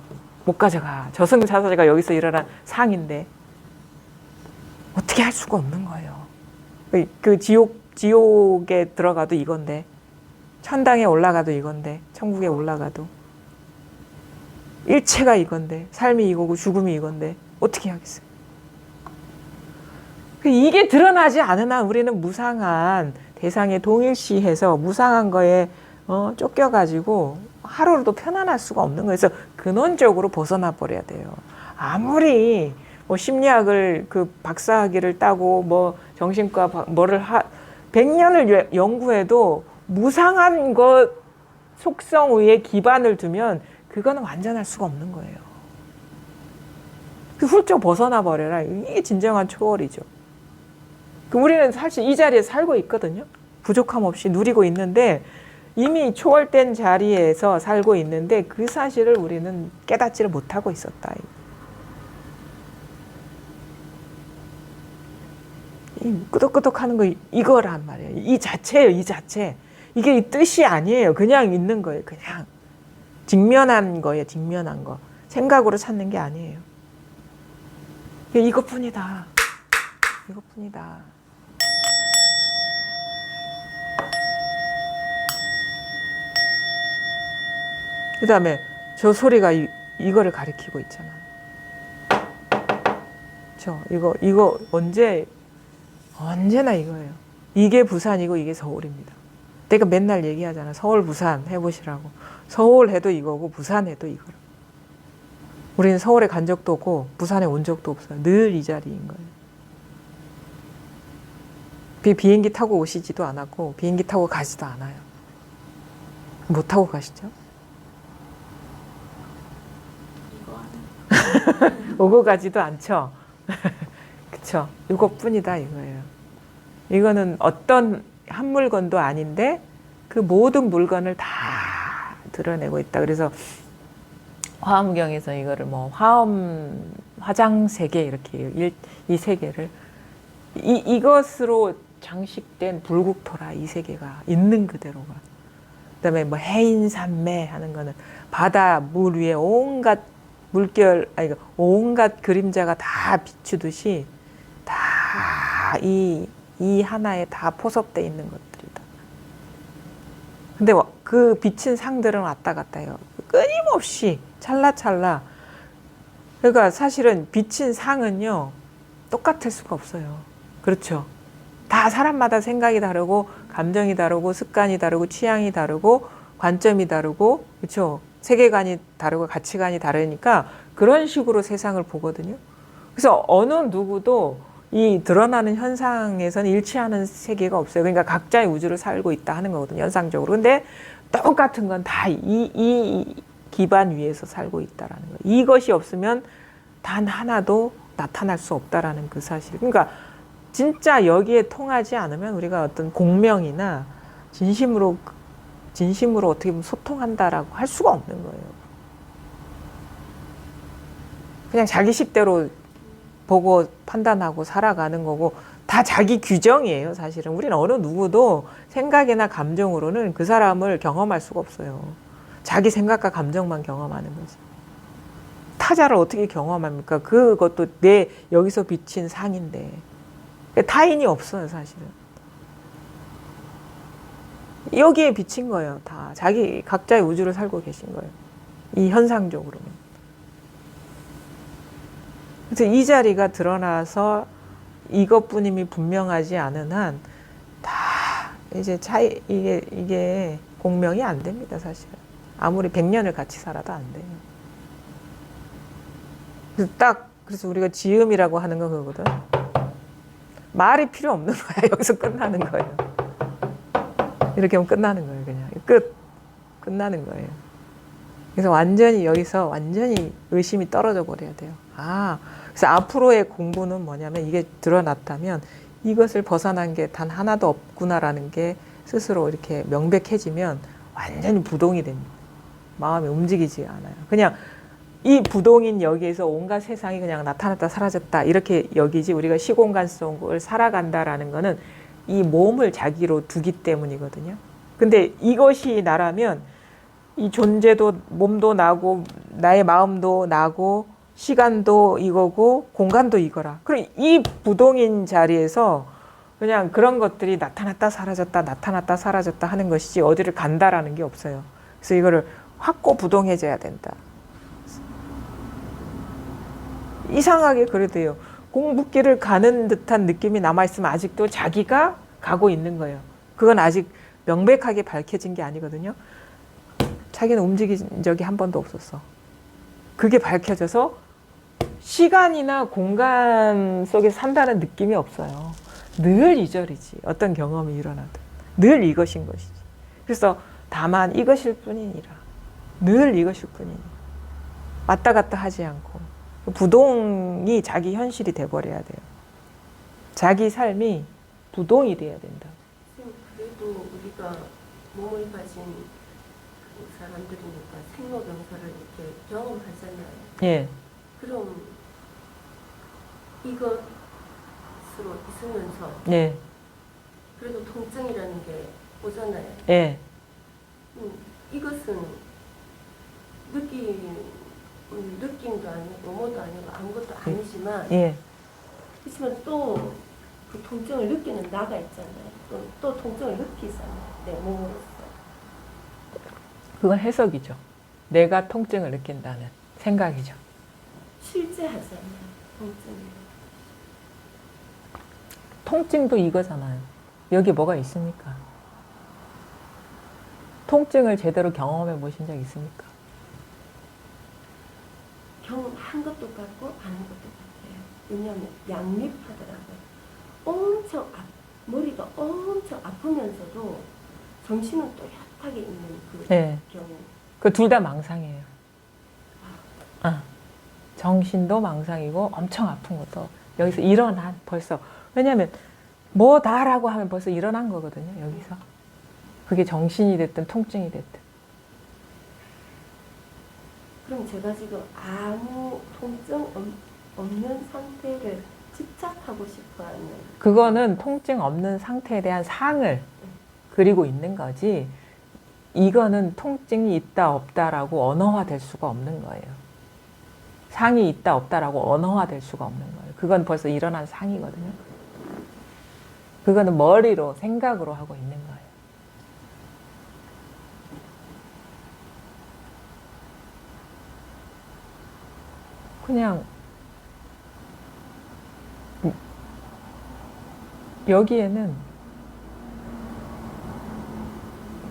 못 가져가. 저승사자가 여기서 일어난 상인데 어떻게 할 수가 없는 거예요. 그 지옥에 들어가도 이건데, 천당에 올라가도 이건데, 천국에 올라가도 일체가 이건데, 삶이 이거고 죽음이 이건데 어떻게 하겠어요? 이게 드러나지 않은 한 우리는 무상한 대상에 동일시해서 무상한 거에 쫓겨가지고 하루라도 편안할 수가 없는 거예요. 그래서 근원적으로 벗어나 버려야 돼요. 아무리 뭐 심리학을 그 박사학위를 따고 뭐 정신과 뭐를 100년을 연구해도 무상한 것 속성 위에 기반을 두면 그거는 완전할 수가 없는 거예요. 그 훌쩍 벗어나 버려라. 이게 진정한 초월이죠. 우리는 사실 이 자리에 살고 있거든요. 부족함 없이 누리고 있는데 이미 초월된 자리에서 살고 있는데 그 사실을 우리는 깨닫지를 못하고 있었다. 이 끄덕끄덕하는 거 이거란 말이에요. 이 자체예요. 이 자체. 이게 이 뜻이 아니에요. 그냥 있는 거예요. 그냥 직면한 거예요. 직면한 거. 생각으로 찾는 게 아니에요. 이것뿐이다. 이것뿐이다. 그 다음에 저 소리가 이거를 가리키고 있잖아요. 이거 언제나 이거예요. 이게 부산이고 이게 서울입니다. 내가 맨날 얘기하잖아. 서울, 부산 해보시라고. 서울 해도 이거고 부산 해도 이거로. 우리는 서울에 간 적도 없고 부산에 온 적도 없어요. 늘 이 자리인 거예요. 비행기 타고 오시지도 않았고 비행기 타고 가지도 않아요. 못 타고 가시죠? 오고 가지도 않죠. 그쵸? 이것뿐이다 이거예요. 이거는 어떤 한 물건도 아닌데 그 모든 물건을 다 드러내고 있다. 그래서 화엄경에서 이거를 뭐 화장 세계 이렇게 이 세계를 이것으로 장식된 불국토라. 이 세계가 있는 그대로가. 그다음에 뭐 해인산매 하는 거는 바다 물 위에 온갖 물결, 온갖 그림자가 다 비추듯이 다 이 하나에 다 포섭되어 있는 것들이다. 근데 그 비친 상들은 왔다 갔다 해요. 끊임없이 찰나찰나. 그러니까 사실은 비친 상은요, 똑같을 수가 없어요. 그렇죠? 다 사람마다 생각이 다르고, 감정이 다르고, 습관이 다르고, 취향이 다르고, 관점이 다르고, 그렇죠? 세계관이 다르고 가치관이 다르니까 그런 식으로 세상을 보거든요. 그래서 어느 누구도 이 드러나는 현상에서는 일치하는 세계가 없어요. 그러니까 각자의 우주를 살고 있다 하는 거거든요. 현상적으로. 근데 똑같은 건 다 이 기반 위에서 살고 있다라는 거예요. 이것이 없으면 단 하나도 나타날 수 없다라는 그 사실. 그러니까 진짜 여기에 통하지 않으면 우리가 어떤 공명이나 진심으로 어떻게 보면 소통한다라고 할 수가 없는 거예요. 그냥 자기 식대로 보고 판단하고 살아가는 거고 다 자기 규정이에요. 사실은 우리는 어느 누구도 생각이나 감정으로는 그 사람을 경험할 수가 없어요. 자기 생각과 감정만 경험하는 거지. 타자를 어떻게 경험합니까? 그것도 내 여기서 비친 상인데 타인이 없어요. 사실은 여기에 비친 거예요. 다 자기 각자의 우주를 살고 계신 거예요. 이 현상적으로는. 그래서 이 자리가 드러나서 이것뿐임이 분명하지 않은 한 다 이제 이게 공명이 안 됩니다. 사실은 아무리 100년을 같이 살아도 안 돼요. 그래서 우리가 지음이라고 하는 건 그거거든. 말이 필요 없는 거야. 여기서 끝나는 거예요. 이렇게 하면 끝나는 거예요. 그냥 끝나는 거예요. 그래서 완전히 여기서 완전히 의심이 떨어져 버려야 돼요. 그래서 앞으로의 공부는 뭐냐면 이게 드러났다면 이것을 벗어난 게 단 하나도 없구나라는 게 스스로 이렇게 명백해지면 완전히 부동이 됩니다. 마음이 움직이지 않아요. 그냥 이 부동인 여기에서 온갖 세상이 그냥 나타났다 사라졌다 이렇게 여기지 우리가 시공간 속을 살아간다라는 거는 이 몸을 자기로 두기 때문이거든요. 근데 이것이 나라면 이 존재도 몸도 나고 나의 마음도 나고 시간도 이거고 공간도 이거라. 그럼 이 부동인 자리에서 그냥 그런 것들이 나타났다 사라졌다 나타났다 사라졌다 하는 것이지 어디를 간다라는 게 없어요. 그래서 이거를 확고부동해져야 된다. 이상하게 그래도요. 공부길을 가는 듯한 느낌이 남아있으면 아직도 자기가 가고 있는 거예요. 그건 아직 명백하게 밝혀진 게 아니거든요. 자기는 움직인 적이 한 번도 없었어. 그게 밝혀져서 시간이나 공간 속에 산다는 느낌이 없어요. 늘 이 자리지. 어떤 경험이 일어나든. 늘 이것인 것이지. 그래서 다만 이것일 뿐이니라. 늘 이것일 뿐이니. 왔다 갔다 하지 않고. 부동이 자기 현실이 돼버려야 돼요. 자기 삶이 부동이 돼야 된다. 그래도 우리가 몸을 가진 그 사람들이니까 생로병사를 이렇게 경험하잖아요. 예. 그럼 이것으로 있으면서 예. 그래도 통증이라는 게 오잖아요. 예. 이것은 느낌도 아니고 뭐도 아니고 아무것도 아니지만 예. 그렇지만 또 그 통증을 느끼는 나가 있잖아요. 또 통증을 느끼잖아요. 내 몸으로서. 그건 해석이죠. 내가 통증을 느낀다는 생각이죠. 실제 하잖아요. 통증이. 통증도 이거잖아요. 여기 뭐가 있습니까? 통증을 제대로 경험해 보신 적 있습니까? 경험한 것도 같고 아는 것도 같아요. 왜냐하면 양립하더라고요. 머리가 엄청 아프면서도 정신은 또렷하게 있는 그 네. 경우. 그 둘 다 망상이에요. 정신도 망상이고 엄청 아픈 것도 여기서 일어난 벌써. 왜냐하면 뭐다라고 하면 벌써 일어난 거거든요. 여기서. 그게 정신이 됐든 통증이 됐든. 그럼 제가 지금 아무 통증 없는 상태를 집착하고 싶어하는 그거는 통증 없는 상태에 대한 상을 그리고 있는 거지. 이거는 통증이 있다 없다라고 언어화될 수가 없는 거예요. 상이 있다 없다라고 언어화될 수가 없는 거예요. 그건 벌써 일어난 상이거든요. 그거는 머리로 생각으로 하고 있는 거예요. 그냥 여기에는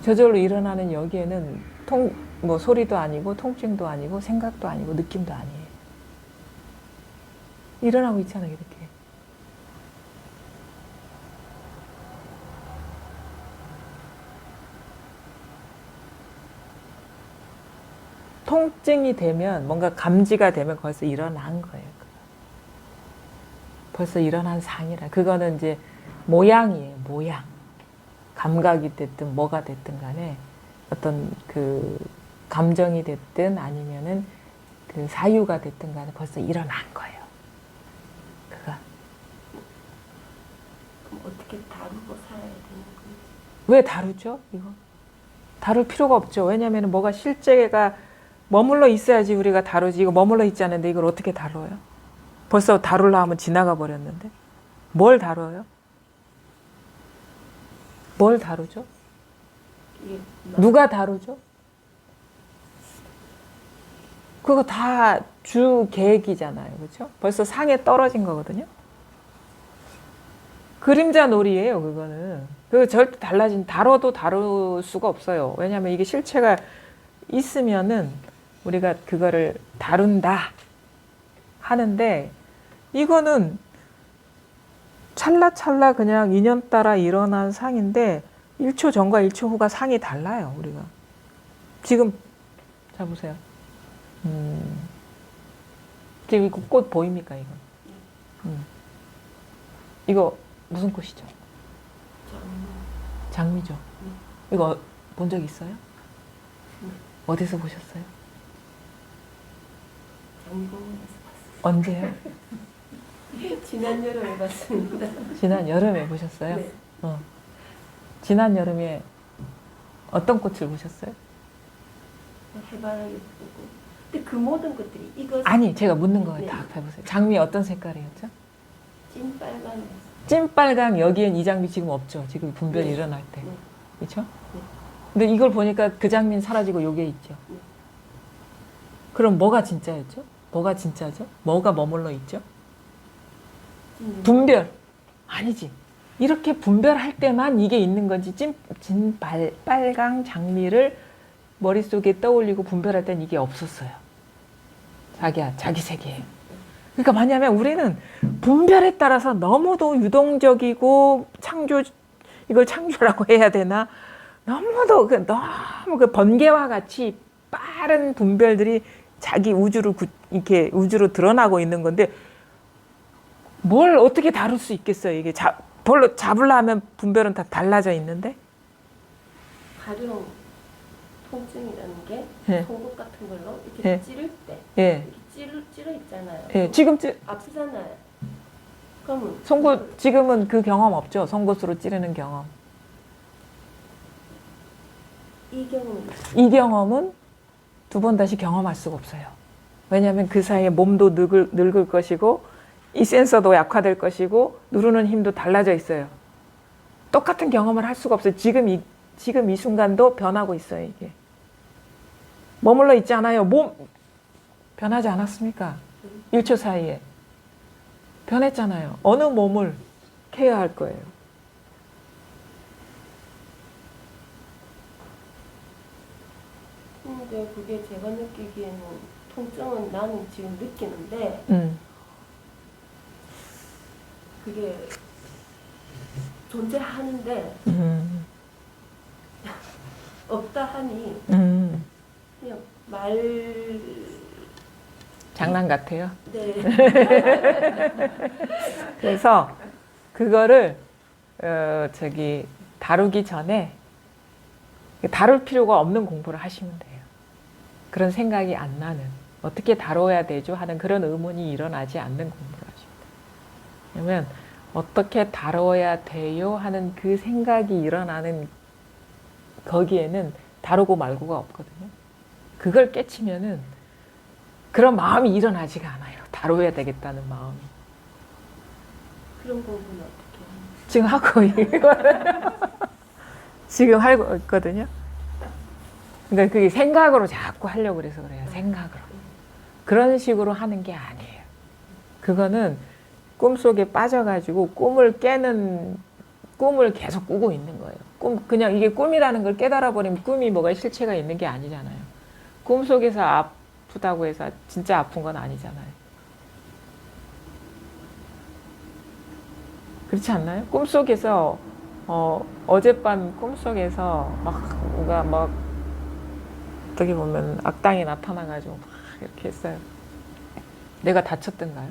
저절로 일어나는 여기에는 뭐 소리도 아니고 통증도 아니고 생각도 아니고 느낌도 아니에요. 일어나고 있잖아요, 이렇게. 통증이 되면 뭔가 감지가 되면 벌써 일어난 거예요. 벌써 일어난 상이라. 그거는 이제 모양이에요. 모양. 감각이 됐든 뭐가 됐든 간에 어떤 그 감정이 됐든 아니면은 그 사유가 됐든 간에 벌써 일어난 거예요. 그가. 그럼 어떻게 다루고 살아야 되는 건지. 왜 다루죠? 이거 다룰 필요가 없죠. 왜냐하면 뭐가 실제가 머물러 있어야지 우리가 다루지. 이거 머물러 있지 않은데 이걸 어떻게 다뤄요? 벌써 다루려 하면 지나가 버렸는데 뭘 다뤄요? 뭘 다루죠? 이게 누가 다루죠? 그거 다 주 계획이잖아요. 그렇죠? 벌써 상에 떨어진 거거든요. 그림자 놀이예요, 그거는. 그 절대 다뤄도 다룰 수가 없어요. 왜냐하면 이게 실체가 있으면은 우리가 그거를 다룬다 하는데 이거는 찰나찰나 그냥 인연 따라 일어난 상인데 1초 전과 1초 후가 상이 달라요, 우리가. 지금 자 보세요. 지금 이거 꽃 보입니까, 이거? 이거 무슨 꽃이죠? 장미죠. 이거 본 적 있어요? 어디서 보셨어요? 장미공원에서 봤어요. 언제요? 지난 여름에 봤습니다. 지난 여름에 보셨어요? 네. 지난 여름에 어떤 꽃을 보셨어요? 해바라기 보고. 근데 그 모든 것들이 이거 아니, 제가 묻는 거 네. 다 해보세요. 장미 어떤 색깔이었죠? 찐빨간. 찐빨강. 여기엔 이 장미 지금 없죠. 지금 분별이 네. 일어날 때. 네. 그렇죠? 네. 근데 이걸 보니까 그 장미는 사라지고 요게 있죠. 네. 그럼 뭐가 진짜였죠? 뭐가 진짜죠? 뭐가 머물러 있죠? 찐 분별. 아니지. 이렇게 분별할 때만 이게 있는 건지 빨강 장미를 머릿속에 떠올리고 분별할 땐 이게 없었어요. 자기야, 자기 세계에. 그러니까 뭐냐면 우리는 분별에 따라서 너무도 유동적이고 이걸 창조라고 해야 되나? 너무 그 번개와 같이 빠른 분별들이 자기 이렇게 우주로 드러나고 있는 건데 뭘 어떻게 다룰 수 있겠어요? 이게 별로 잡으려 하면 분별은 다 달라져 있는데? 가령 통증이라는 게 예. 송곳 같은 걸로 이렇게 예. 찌를 때 예. 이렇게 찌르 있잖아요. 예. 지금 아프잖아요. 그러면 송곳 지금은 그 경험 없죠? 송곳으로 찌르는 경험. 이 경우는 이 경험은 두 번 다시 경험할 수가 없어요. 왜냐하면 그 사이에 몸도 늙을 것이고 이 센서도 약화될 것이고 누르는 힘도 달라져 있어요. 똑같은 경험을 할 수가 없어요. 지금 이 순간도 변하고 있어요. 이게 머물러 있지 않아요. 몸 변하지 않았습니까? 1초 사이에 변했잖아요. 어느 몸을 케어할 거예요? 근데 그게 제가 느끼기에는 통증은 나는 지금 느끼는데 그게 존재하는데 없다 하니 그냥 장난 같아요. 네. 그래서 그거를 다루기 전에 다룰 필요가 없는 공부를 하시면 돼요. 그런 생각이 안 나는, 어떻게 다뤄야 되죠 하는 그런 의문이 일어나지 않는 공부를 하시면 돼요. 왜냐면 어떻게 다뤄야 돼요 하는 그 생각이 일어나는 거기에는 다루고 말고가 없거든요. 그걸 깨치면은 그런 마음이 일어나지가 않아요. 다뤄야 되겠다는 마음이. 그런 공부는 어떻게 해요? 지금 하고 이거를 지금 하고 있거든요. 그러니까 그게 생각으로 자꾸 하려고 그래서 그래요. 생각으로. 그런 식으로 하는 게 아니에요. 그거는 꿈속에 빠져가지고 꿈을 계속 꾸고 있는 거예요. 그냥 이게 꿈이라는 걸 깨달아버리면 꿈이 뭐가 실체가 있는 게 아니잖아요. 꿈속에서 아프다고 해서 진짜 아픈 건 아니잖아요. 그렇지 않나요? 꿈속에서 어젯밤 꿈속에서 뭔가 어떻게 보면 악당이 나타나가지고 막 이렇게 했어요. 내가 다쳤던가요?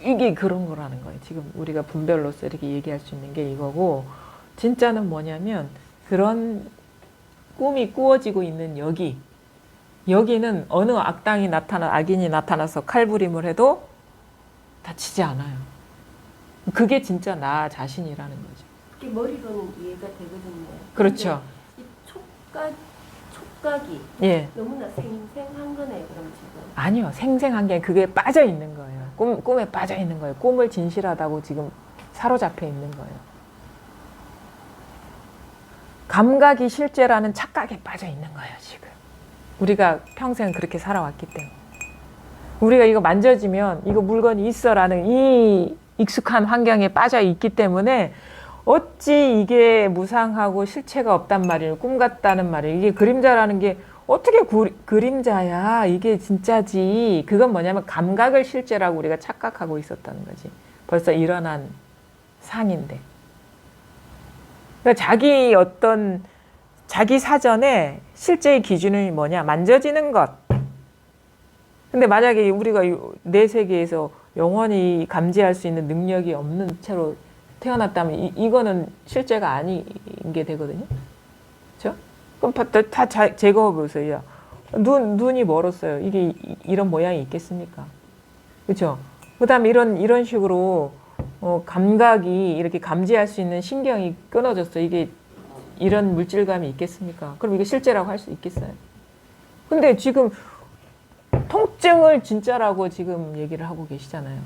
이게 그런 거라는 거예요. 지금 우리가 분별로서 이렇게 얘기할 수 있는 게 이거고, 진짜는 뭐냐면 그런 꿈이 꾸어지고 있는 여기는 어느 악인이 나타나서 칼부림을 해도 다치지 않아요. 그게 진짜 나 자신이라는 거죠. 그게 머리로는 이해가 되거든요. 그렇죠. 이 촉각이 예. 너무나 생생한 거네요. 그럼 지금. 아니요. 생생한 게 그게 빠져 있는 거예요. 꿈에 빠져 있는 거예요. 꿈을 진실하다고 지금 사로잡혀 있는 거예요. 감각이 실제라는 착각에 빠져 있는 거예요, 지금. 우리가 평생 그렇게 살아왔기 때문에. 우리가 이거 만져지면 이거 물건이 있어라는 이 익숙한 환경에 빠져 있기 때문에 어찌 이게 무상하고 실체가 없단 말이에요. 꿈 같다는 말이에요. 이게 그림자라는 게 어떻게 그림자야. 이게 진짜지. 그건 뭐냐면 감각을 실제라고 우리가 착각하고 있었다는 거지. 벌써 일어난 상인데. 그러니까 자기 사전에 실제의 기준이 뭐냐? 만져지는 것. 근데 만약에 우리가 내 세계에서 영원히 감지할 수 있는 능력이 없는 채로 태어났다면 이거는 실제가 아닌 게 되거든요. 그렇죠? 그럼 다 제거해 보세요. 눈이 멀었어요. 이게 이런 모양이 있겠습니까? 그렇죠? 그다음에 이런 식으로 감각이 이렇게 감지할 수 있는 신경이 끊어졌어. 이게 이런 물질감이 있겠습니까? 그럼 이게 실제라고 할 수 있겠어요? 근데 지금 통증을 진짜라고 지금 얘기를 하고 계시잖아요.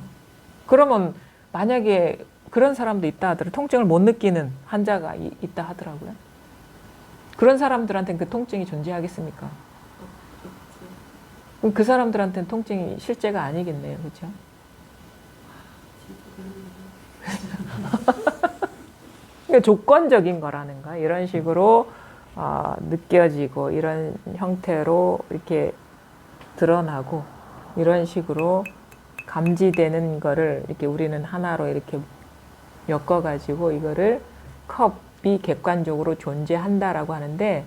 그러면 만약에 그런 사람도 있다 하더라도 통증을 못 느끼는 환자가 있다 하더라고요. 그런 사람들한테는 그 통증이 존재하겠습니까? 그럼 그 사람들한테는 통증이 실제가 아니겠네요. 그렇죠? 그러니까 조건적인 거라는 거야. 이런 식으로 느껴지고 이런 형태로 이렇게 드러나고 이런 식으로 감지되는 거를 이렇게 우리는 하나로 이렇게 엮어가지고 이거를 컵이 객관적으로 존재한다라고 하는데,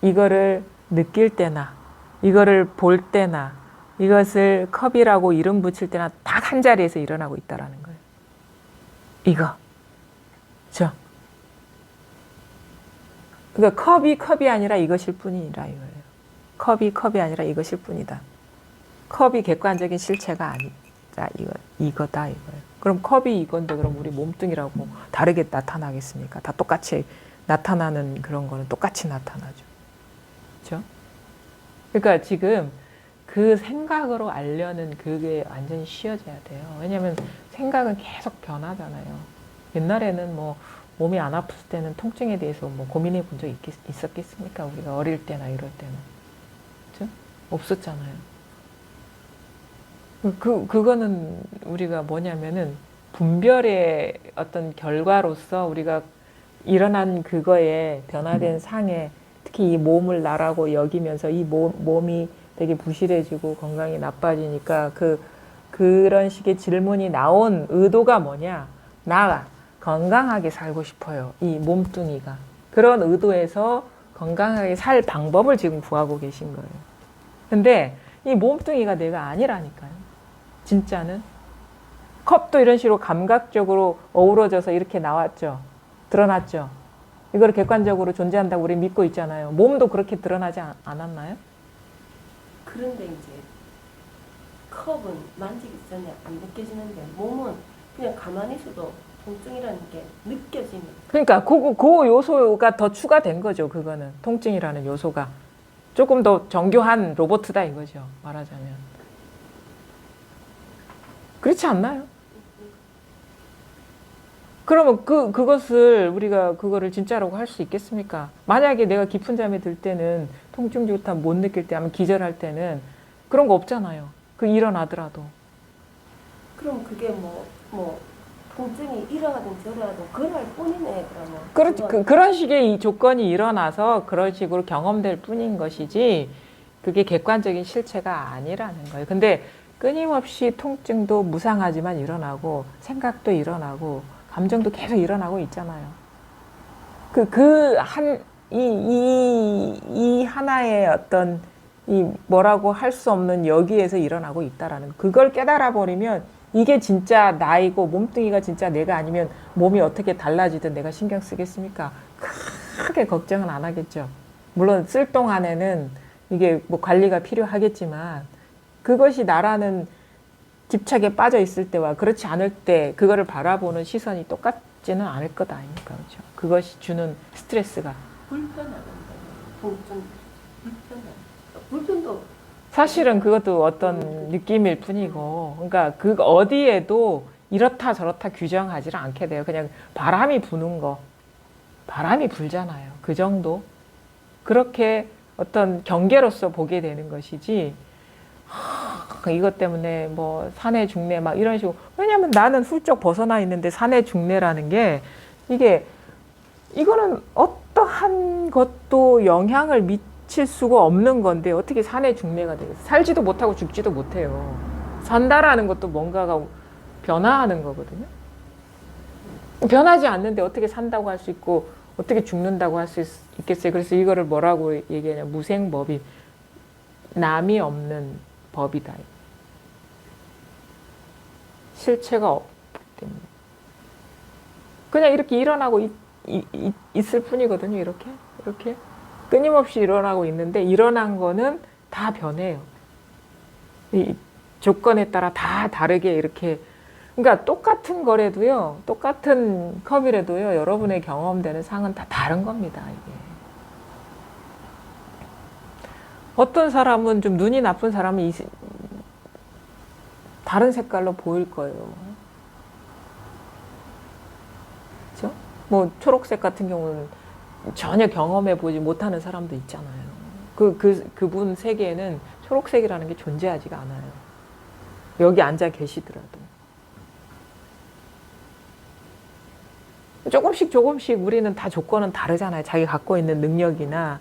이거를 느낄 때나 이거를 볼 때나 이것을 컵이라고 이름 붙일 때나 딱 한 자리에서 일어나고 있다라는 거예요. 이거. 그렇죠? 그러니까 컵이 아니라 이것일 뿐이라 이거예요. 컵이 아니라 이것일 뿐이다. 컵이 객관적인 실체가 아니다. 이거다 이거예요. 그럼 컵이 이건데 그럼 우리 몸뚱이라고 다르게 나타나겠습니까? 다 똑같이 나타나는 그런 거는 똑같이 나타나죠. 그렇죠? 그러니까 지금 그 생각으로 알려는 그게 완전히 쉬어져야 돼요. 왜냐하면 생각은 계속 변하잖아요. 옛날에는 뭐 몸이 안 아플 때는 통증에 대해서 뭐 고민해 본 적 있었겠습니까? 우리가 어릴 때나 이럴 때는. 그렇죠? 없었잖아요. 그거는 우리가 뭐냐면은 분별의 어떤 결과로서 우리가 일어난 그거에 변화된 상에 특히 이 몸을 나라고 여기면서 이 몸이 되게 부실해지고 건강이 나빠지니까 그런 식의 질문이 나온 의도가 뭐냐? 나 건강하게 살고 싶어요. 이 몸뚱이가. 그런 의도에서 건강하게 살 방법을 지금 구하고 계신 거예요. 근데 이 몸뚱이가 내가 아니라니까요. 진짜는. 컵도 이런 식으로 감각적으로 어우러져서 이렇게 나왔죠. 드러났죠. 이걸 객관적으로 존재한다고 우리 믿고 있잖아요. 몸도 그렇게 드러나지 않았나요? 그런데 이제 컵은 만지기 전에 안 느껴지는데 몸은 그냥 가만히 있어도 통증이라는 게 느껴지는. 그러니까 그 요소가 더 추가된 거죠. 그거는 통증이라는 요소가 조금 더 정교한 로봇이다 이거죠. 말하자면. 그렇지 않나요? 그러면 그것을 우리가 그거를 진짜라고 할 수 있겠습니까? 만약에 내가 깊은 잠에 들 때는 통증 좋다 못 느낄 때 하면 기절할 때는 그런 거 없잖아요. 그 일어나더라도. 그럼 그게 뭐 통증이 이러하든 저러하든 그럴 뿐이네. 그러면. 그런 식의 이 조건이 일어나서 그런 식으로 경험될 뿐인 것이지 그게 객관적인 실체가 아니라는 거예요. 근데 끊임없이 통증도 무상하지만 일어나고 생각도 일어나고 감정도 계속 일어나고 있잖아요. 그 한 이 하나의 어떤 이 뭐라고 할 수 없는 여기에서 일어나고 있다라는 그걸 깨달아 버리면 이게 진짜 나이고 몸뚱이가 진짜 내가 아니면 몸이 어떻게 달라지든 내가 신경 쓰겠습니까? 크게 걱정은 안 하겠죠. 물론 쓸 동안에는 이게 뭐 관리가 필요하겠지만 그것이 나라는 집착에 빠져 있을 때와 그렇지 않을 때 그거를 바라보는 시선이 똑같지는 않을 것 아닙니까? 그렇죠? 그것이 주는 스트레스가 불편하던데. 통증 불편도 사실은 그것도 어떤 느낌일 뿐이고, 그러니까 그 어디에도 이렇다 저렇다 규정하지를 않게 돼요. 그냥 바람이 부는 거, 바람이 불잖아요. 그 정도. 그렇게 어떤 경계로서 보게 되는 것이지, 이것 때문에 뭐 사내 중내 막 이런 식으로. 왜냐면 나는 훌쩍 벗어나 있는데 사내 중내라는 게 이거는 어떠한 것도 영향을 미칠 수가 없는 건데 어떻게 사내 중내가 되겠어요? 살지도 못하고 죽지도 못해요. 산다라는 것도 뭔가가 변화하는 거거든요. 변하지 않는데 어떻게 산다고 할 수 있고 어떻게 죽는다고 할 수 있겠어요? 그래서 이거를 뭐라고 얘기하냐? 무생법이 남이 없는 법이다. 실체가 없기 때문에 그냥 이렇게 일어나고 있을 뿐이거든요. 이렇게 끊임없이 일어나고 있는데 일어난 거는 다 변해요. 이 조건에 따라 다 다르게 이렇게. 그러니까 똑같은 거래도요, 똑같은 컵이라도요, 여러분의 경험되는 상은 다 다른 겁니다. 이게. 어떤 사람은 좀 눈이 나쁜 사람은 다른 색깔로 보일 거예요. 그렇죠? 뭐 초록색 같은 경우는 전혀 경험해 보지 못하는 사람도 있잖아요. 그분 세계에는 초록색이라는 게 존재하지가 않아요. 여기 앉아 계시더라도. 조금씩 우리는 다 조건은 다르잖아요. 자기 갖고 있는 능력이나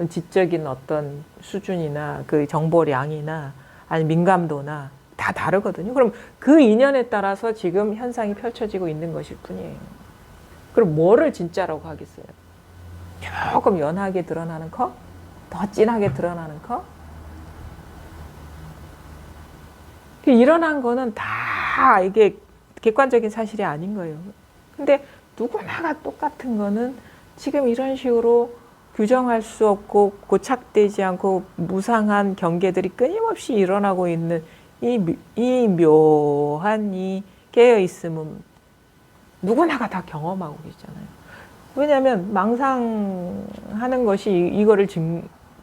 지적인 어떤 수준이나 그 정보량이나 아니 민감도나 다 다르거든요. 그럼 그 인연에 따라서 지금 현상이 펼쳐지고 있는 것일 뿐이에요. 그럼 뭐를 진짜라고 하겠어요? 조금 연하게 드러나는 컵? 더 진하게 드러나는 컵? 일어난 거는 다 이게 객관적인 사실이 아닌 거예요. 근데 누구나가 똑같은 거는 지금 이런 식으로 규정할 수 없고 고착되지 않고 무상한 경계들이 끊임없이 일어나고 있는 이 묘한 이 깨어있음은 누구나가 다 경험하고 계시잖아요. 왜냐하면 망상하는 것이 이거를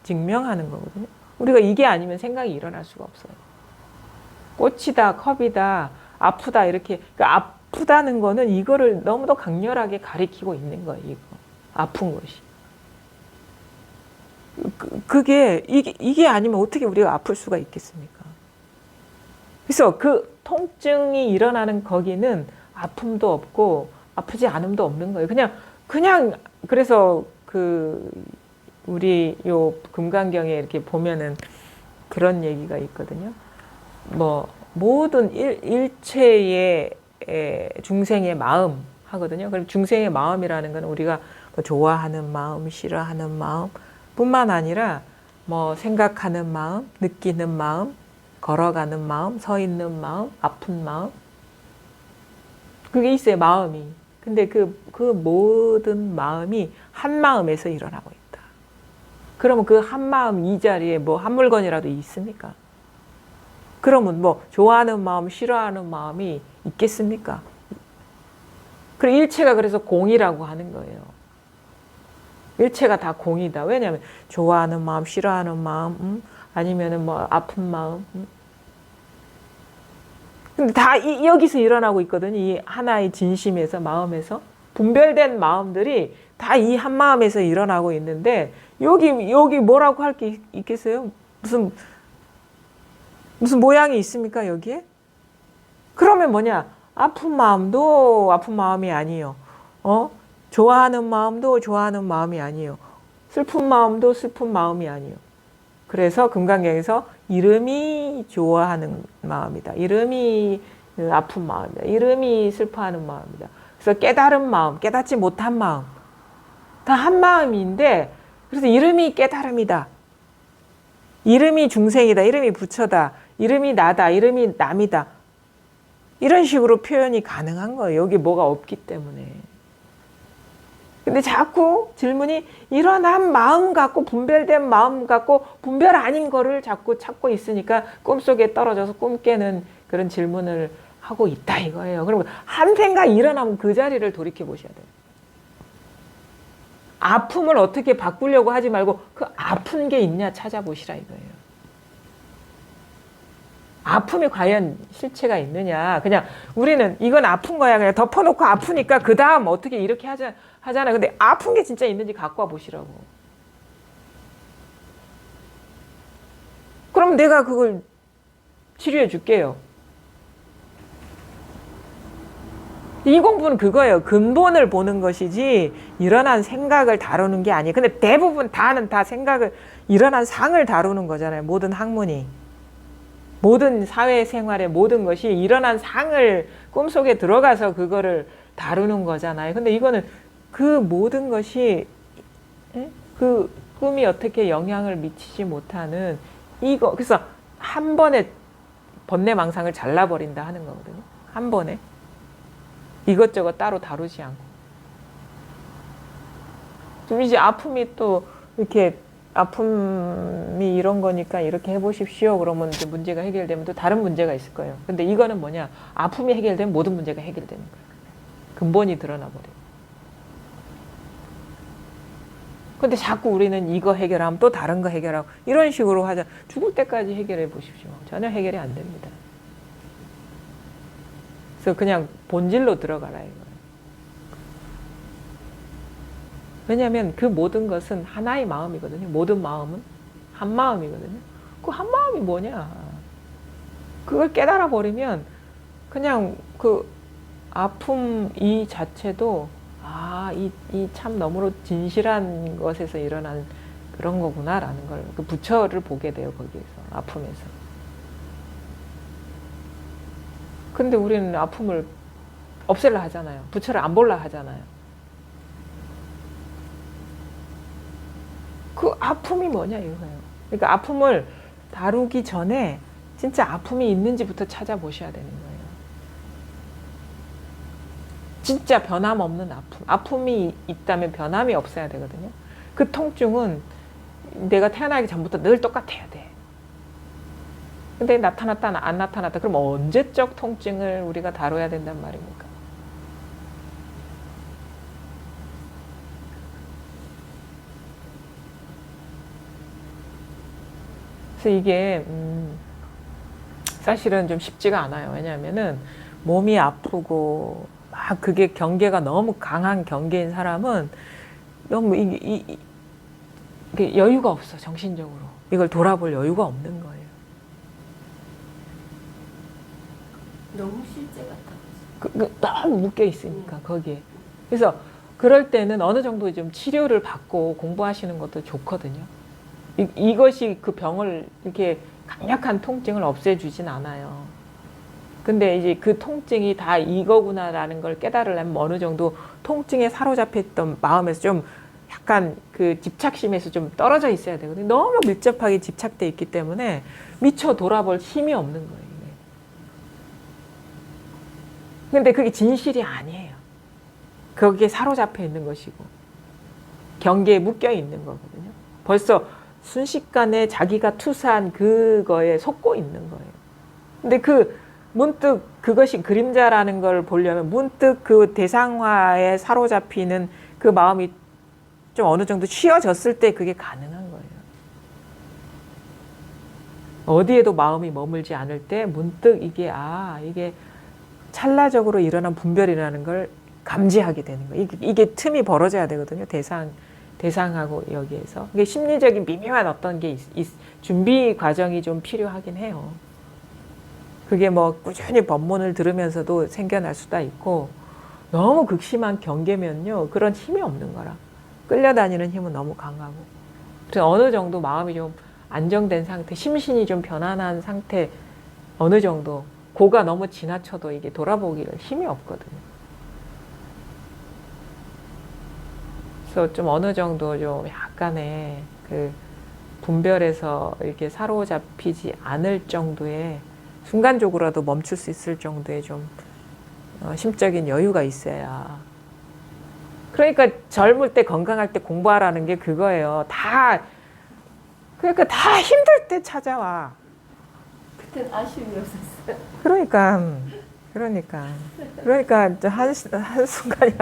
증명하는 거거든요. 우리가 이게 아니면 생각이 일어날 수가 없어요. 꽃이다, 컵이다, 아프다 이렇게. 그러니까 아프다는 거는 이거를 너무도 강렬하게 가리키고 있는 거예요. 이거. 아픈 것이. 이게 아니면 어떻게 우리가 아플 수가 있겠습니까? 그래서 그 통증이 일어나는 거기는 아픔도 없고 아프지 않음도 없는 거예요. 그냥 그래서 우리 요 금강경에 이렇게 보면은 그런 얘기가 있거든요. 뭐 모든 일체의 중생의 마음 하거든요. 그럼 중생의 마음이라는 건 우리가 뭐 좋아하는 마음, 싫어하는 마음 뿐만 아니라 뭐 생각하는 마음, 느끼는 마음, 걸어가는 마음, 서 있는 마음, 아픈 마음 그게 있어요. 마음이. 근데 그 모든 마음이 한 마음에서 일어나고 있다. 그러면 그 한 마음 이 자리에 뭐 한 물건이라도 있습니까? 그러면 뭐 좋아하는 마음, 싫어하는 마음이 있겠습니까? 그리고 일체가 그래서 공이라고 하는 거예요. 일체가 다 공이다. 왜냐하면 좋아하는 마음, 싫어하는 마음, 아니면은 뭐 아픈 마음. 근데 다 여기서 일어나고 있거든요. 이 하나의 진심에서, 마음에서. 분별된 마음들이 다 이 한 마음에서 일어나고 있는데, 여기 뭐라고 할 게 있겠어요? 무슨 모양이 있습니까, 여기에? 그러면 뭐냐? 아픈 마음도 아픈 마음이 아니에요. 좋아하는 마음도 좋아하는 마음이 아니에요. 슬픈 마음도 슬픈 마음이 아니에요. 그래서 금강경에서 이름이 좋아하는 마음이다. 이름이 아픈 마음이다. 이름이 슬퍼하는 마음이다. 그래서 깨달은 마음, 깨닫지 못한 마음. 다 한 마음인데, 그래서 이름이 깨달음이다. 이름이 중생이다. 이름이 부처다. 이름이 나다. 이름이 남이다. 이런 식으로 표현이 가능한 거예요. 여기 뭐가 없기 때문에. 근데 자꾸 질문이 이런 한 마음 갖고 분별된 마음 갖고 분별 아닌 거를 자꾸 찾고 있으니까 꿈속에 떨어져서 꿈 깨는 그런 질문을 하고 있다 이거예요. 그러면 한 생각 일어나면 그 자리를 돌이켜 보셔야 돼요. 아픔을 어떻게 바꾸려고 하지 말고 그 아픈 게 있냐 찾아보시라 이거예요. 아픔이 과연 실체가 있느냐. 그냥 우리는 이건 아픈 거야. 그냥 덮어놓고 아프니까 그 다음 어떻게 이렇게 하잖아. 근데 아픈 게 진짜 있는지 갖고 와 보시라고. 그럼 내가 그걸 치료해 줄게요. 이 공부는 그거예요. 근본을 보는 것이지 일어난 생각을 다루는 게 아니에요. 근데 대부분 다는 다 생각을 일어난 상을 다루는 거잖아요. 모든 학문이. 모든 사회생활의 모든 것이 일어난 상을 꿈속에 들어가서 그거를 다루는 거잖아요. 근데 이거는 그 모든 것이 그 꿈이 어떻게 영향을 미치지 못하는 이거. 그래서 한 번에 번뇌망상을 잘라버린다 하는 거거든요. 한 번에. 이것저것 따로 다루지 않고. 좀 이제 아픔이 또 이렇게 아픔이 이런 거니까 이렇게 해보십시오. 그러면 이제 문제가 해결되면 또 다른 문제가 있을 거예요. 근데 이거는 뭐냐? 아픔이 해결되면 모든 문제가 해결되는 거예요. 근본이 드러나 버려요. 근데 자꾸 우리는 이거 해결하면 또 다른 거 해결하고 이런 식으로 하자. 죽을 때까지 해결해 보십시오. 전혀 해결이 안 됩니다. 그래서 그냥 본질로 들어가라 이거예요. 왜냐하면 그 모든 것은 하나의 마음이거든요. 모든 마음은 한 마음이거든요. 그 한 마음이 뭐냐? 그걸 깨달아 버리면 그냥 그 아픔 이 자체도 이 참 너무로 진실한 것에서 일어난 그런 거구나라는 걸 그 부처를 보게 돼요. 거기에서 아픔에서. 근데 우리는 아픔을 없애려 하잖아요. 부처를 안 볼라 하잖아요. 그 아픔이 뭐냐 이거예요. 그러니까 아픔을 다루기 전에 진짜 아픔이 있는지부터 찾아보셔야 되는 거예요. 진짜 변함없는 아픔. 아픔이 있다면 변함이 없어야 되거든요. 그 통증은 내가 태어나기 전부터 늘 똑같아야 돼. 근데 나타났다 안 나타났다. 그럼 언제적 통증을 우리가 다뤄야 된단 말입니까? 그래서 이게 사실은 좀 쉽지가 않아요. 왜냐하면은 몸이 아프고 막 그게 경계가 너무 강한 경계인 사람은 너무 이게 여유가 없어. 정신적으로 이걸 돌아볼 여유가 없는 거예요. 너무 실제 같아. 너무 묶여 있으니까 거기에. 그래서 그럴 때는 어느 정도 좀 치료를 받고 공부하시는 것도 좋거든요. 이것이 그 병을 이렇게 강력한 통증을 없애주진 않아요. 근데 이제 그 통증이 다 이거구나라는 걸 깨달으려면 어느 정도 통증에 사로잡혀 있던 마음에서 좀 약간 그 집착심에서 좀 떨어져 있어야 되거든요. 너무 밀접하게 집착돼 있기 때문에 미처 돌아볼 힘이 없는 거예요. 근데 그게 진실이 아니에요. 거기에 사로잡혀 있는 것이고 경계에 묶여 있는 거거든요. 벌써 순식간에 자기가 투사한 그거에 속고 있는 거예요. 근데 그 문득 그것이 그림자라는 걸 보려면 문득 그 대상화에 사로잡히는 그 마음이 좀 어느 정도 쉬어졌을 때 그게 가능한 거예요. 어디에도 마음이 머물지 않을 때 문득 이게 이게 찰나적으로 일어난 분별이라는 걸 감지하게 되는 거예요. 이게 틈이 벌어져야 되거든요. 대상하고 여기에서. 이게 심리적인 미묘한 어떤 게 준비 과정이 좀 필요하긴 해요. 그게 뭐 꾸준히 법문을 들으면서도 생겨날 수도 있고 너무 극심한 경계면요. 그런 힘이 없는 거라. 끌려다니는 힘은 너무 강하고. 그래서 어느 정도 마음이 좀 안정된 상태, 심신이 좀 편안한 상태 어느 정도 고가 너무 지나쳐도 이게 돌아보기를 힘이 없거든요. 그래서 좀 어느 정도 좀 약간의 그 분별에서 이렇게 사로잡히지 않을 정도의 순간적으로라도 멈출 수 있을 정도의 좀 심적인 여유가 있어야. 그러니까 젊을 때 건강할 때 공부하라는 게 그거예요. 그러니까 다 힘들 때 찾아와. 그땐 아쉬움이 없었어요. 그러니까 이제 한순간이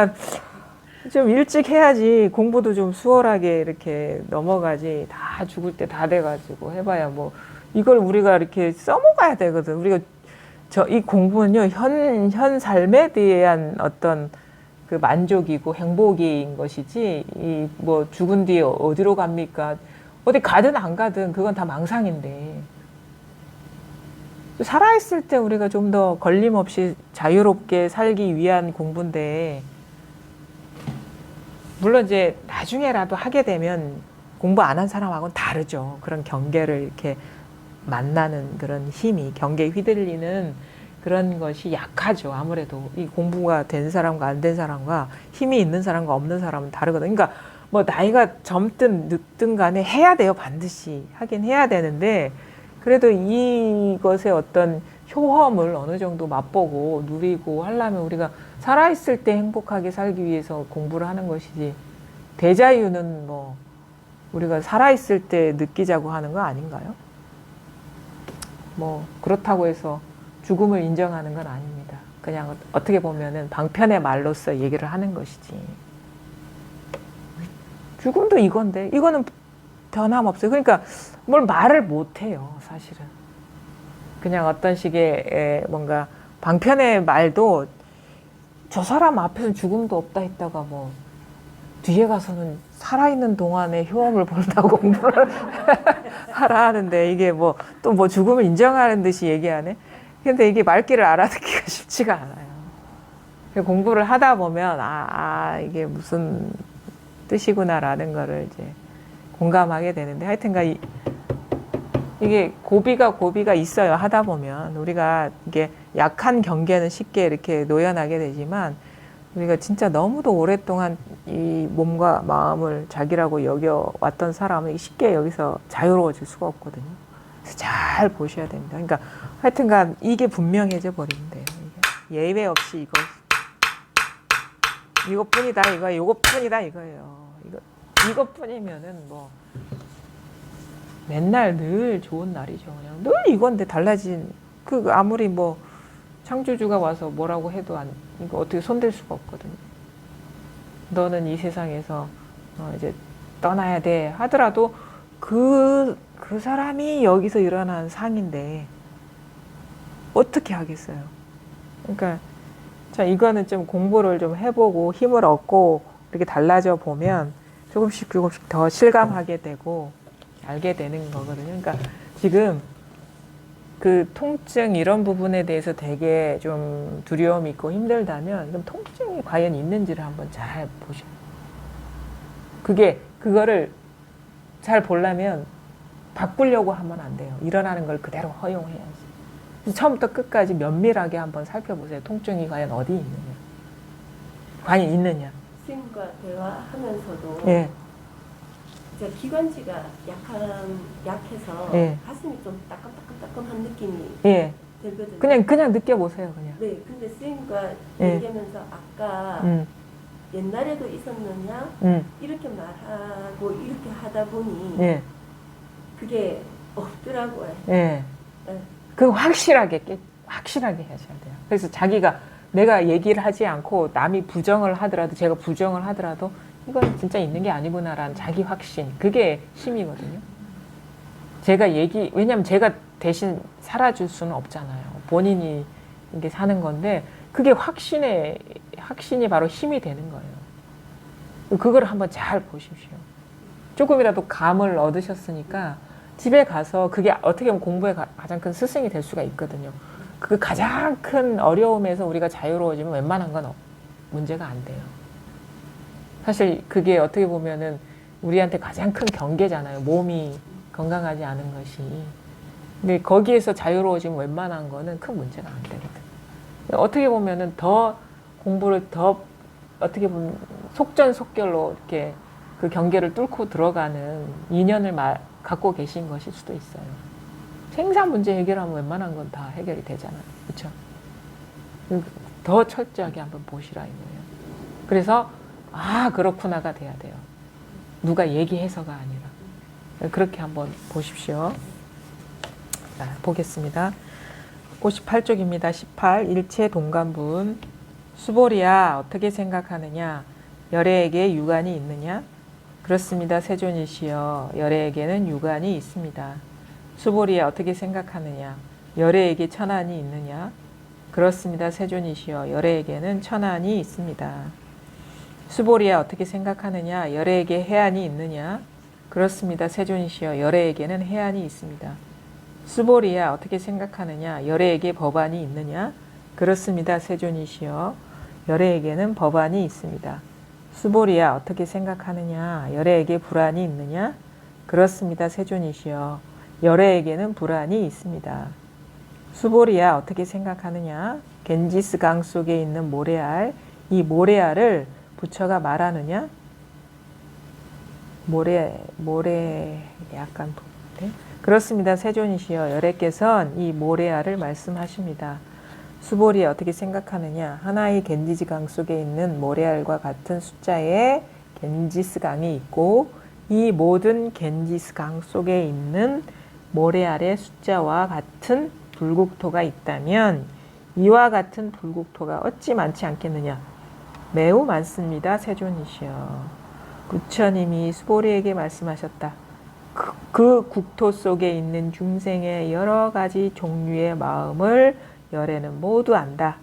좀 일찍 해야지 공부도 좀 수월하게 이렇게 넘어가지. 다 죽을 때 다 돼가지고 해봐야 뭐 이걸 우리가 이렇게 써먹어야 되거든. 우리가 이 공부는요 현 삶에 대한 어떤 그 만족이고 행복인 것이지 이 뭐 죽은 뒤에 어디로 갑니까? 어디 가든 안 가든 그건 다 망상인데. 살아있을 때 우리가 좀 더 걸림없이 자유롭게 살기 위한 공부인데, 물론 이제 나중에라도 하게 되면 공부 안 한 사람하고는 다르죠. 그런 경계를 이렇게 만나는 그런 힘이, 경계에 휘둘리는 그런 것이 약하죠. 아무래도 이 공부가 된 사람과 안 된 사람과 힘이 있는 사람과 없는 사람은 다르거든요. 그러니까 뭐 나이가 젊든 늙든 간에 해야 돼요. 반드시 하긴 해야 되는데, 그래도 이것의 어떤 효험을 어느 정도 맛보고 누리고 하려면 우리가 살아있을 때 행복하게 살기 위해서 공부를 하는 것이지, 대자유는 뭐 우리가 살아있을 때 느끼자고 하는 거 아닌가요? 뭐 그렇다고 해서 죽음을 인정하는 건 아닙니다. 그냥 어떻게 보면은 방편의 말로서 얘기를 하는 것이지. 죽음도 이건데, 이거는 변함없어요. 그러니까 뭘 말을 못해요, 사실은. 그냥 어떤 식의 뭔가 방편의 말도 저 사람 앞에서 죽음도 없다 했다가 뭐 뒤에 가서는 살아있는 동안의 효험을 본다고 공부를 하라 하는데, 이게 뭐 또 뭐 죽음을 인정하는 듯이 얘기하네. 근데 이게 말귀를 알아듣기가 쉽지가 않아요. 공부를 하다 보면 이게 무슨 뜻이구나라는 거를 이제 공감하게 되는데, 하여튼간 이게 고비가 있어요. 하다 보면 우리가 이게 약한 경계는 쉽게 이렇게 노연하게 되지만, 우리가 진짜 너무도 오랫동안 이 몸과 마음을 자기라고 여겨왔던 사람은 쉽게 여기서 자유로워질 수가 없거든요. 그래서 잘 보셔야 됩니다. 그러니까 하여튼간 이게 분명해져 버리면 돼요. 예외 없이 이것뿐이다 이것뿐이다 이거예요. 이것뿐이면은 뭐 맨날 늘 좋은 날이죠. 그냥 늘 이건데 달라진, 아무리 뭐 창조주가 와서 뭐라고 해도 이거 어떻게 손댈 수가 없거든요. 너는 이 세상에서 이제 떠나야 돼 하더라도 그 사람이 여기서 일어난 상인데 어떻게 하겠어요. 그러니까 자, 이거는 좀 공부를 좀 해보고 힘을 얻고 이렇게 달라져 보면 조금씩 더 실감하게 되고 알게 되는 거거든요. 그러니까 지금 그 통증 이런 부분에 대해서 되게 좀 두려움이 있고 힘들다면, 그럼 통증이 과연 있는지를 한번 잘 보셔요. 그거를 잘 보려면 바꾸려고 하면 안 돼요. 일어나는 걸 그대로 허용해야지. 처음부터 끝까지 면밀하게 한번 살펴보세요. 통증이 과연 어디 있느냐. 과연 있느냐. 선생님과 대화하면서도 예. 이제 기관지가 약해서 예. 가슴이 좀 따끔따끔한 느낌이 예. 들거든요. 그냥 느껴보세요, 그냥. 네, 근데 선생님과 예. 얘기하면서 아까 옛날에도 있었느냐 이렇게 말하고 이렇게 하다 보니 예. 그게 없더라고요. 예. 네. 그거 확실하게 하셔야 돼요. 그래서 내가 얘기를 하지 않고 남이 부정을 하더라도, 제가 부정을 하더라도 이건 진짜 있는 게 아니구나라는 자기 확신, 그게 힘이거든요. 왜냐면 제가 대신 살아줄 수는 없잖아요. 본인이 이게 사는 건데, 그게 확신이 바로 힘이 되는 거예요. 그걸 한번 잘 보십시오. 조금이라도 감을 얻으셨으니까 집에 가서, 그게 어떻게 보면 공부의 가장 큰 스승이 될 수가 있거든요. 그 가장 큰 어려움에서 우리가 자유로워지면 웬만한 건 문제가 안 돼요. 사실 그게 어떻게 보면은 우리한테 가장 큰 경계잖아요. 몸이 건강하지 않은 것이. 근데 거기에서 자유로워지면 웬만한 거는 큰 문제가 안 되거든요. 어떻게 보면은 더 공부를 더 어떻게 보면 속전속결로 이렇게 그 경계를 뚫고 들어가는 인연을 갖고 계신 것일 수도 있어요. 생산 문제 해결하면 웬만한 건 다 해결이 되잖아요. 그렇죠? 더 철저하게 한번 보시라 이거예요. 그래서 그렇구나가 돼야 돼요. 누가 얘기해서가 아니라. 그렇게 한번 보십시오. 자, 보겠습니다. 58쪽입니다. 18. 일체 동간분. 수보리야 어떻게 생각하느냐? 열애에게 유관이 있느냐? 그렇습니다. 세존이시여. 열애에게는 유관이 있습니다. 수보리야 어떻게 생각하느냐? 열애에게 천한이 있느냐? 그렇습니다. 세존이시여. 열애에게는 천한이 있습니다. 수보리야 어떻게 생각하느냐? 열애에게 해안이 있느냐? 그렇습니다. 세존이시여. 열애에게는 해안이 있습니다. 수보리야 어떻게 생각하느냐? 열애에게 법안이 있느냐? 그렇습니다. 세존이시여. 열애에게는 법안이 있습니다. 수보리야 어떻게 생각하느냐? 열애에게 불안이 있느냐? 그렇습니다. 세존이시여. 열애에게는 불안이 있습니다. 수보리야 어떻게 생각하느냐? 겐지스 강 속에 있는 모래알, 이 모래알을 부처가 말하느냐? 모래 약간 네? 그렇습니다. 세존이시여. 열애께선 이 모래알을 말씀하십니다. 수보리야 어떻게 생각하느냐? 하나의 겐지스 강 속에 있는 모래알과 같은 숫자의 겐지스 강이 있고 이 모든 겐지스 강 속에 있는 모래알의 숫자와 같은 불국토가 있다면 이와 같은 불국토가 어찌 많지 않겠느냐? 매우 많습니다. 세존이시여. 부처님이 수보리에게 말씀하셨다. 그 국토 속에 있는 중생의 여러 가지 종류의 마음을 열애는 모두 안다.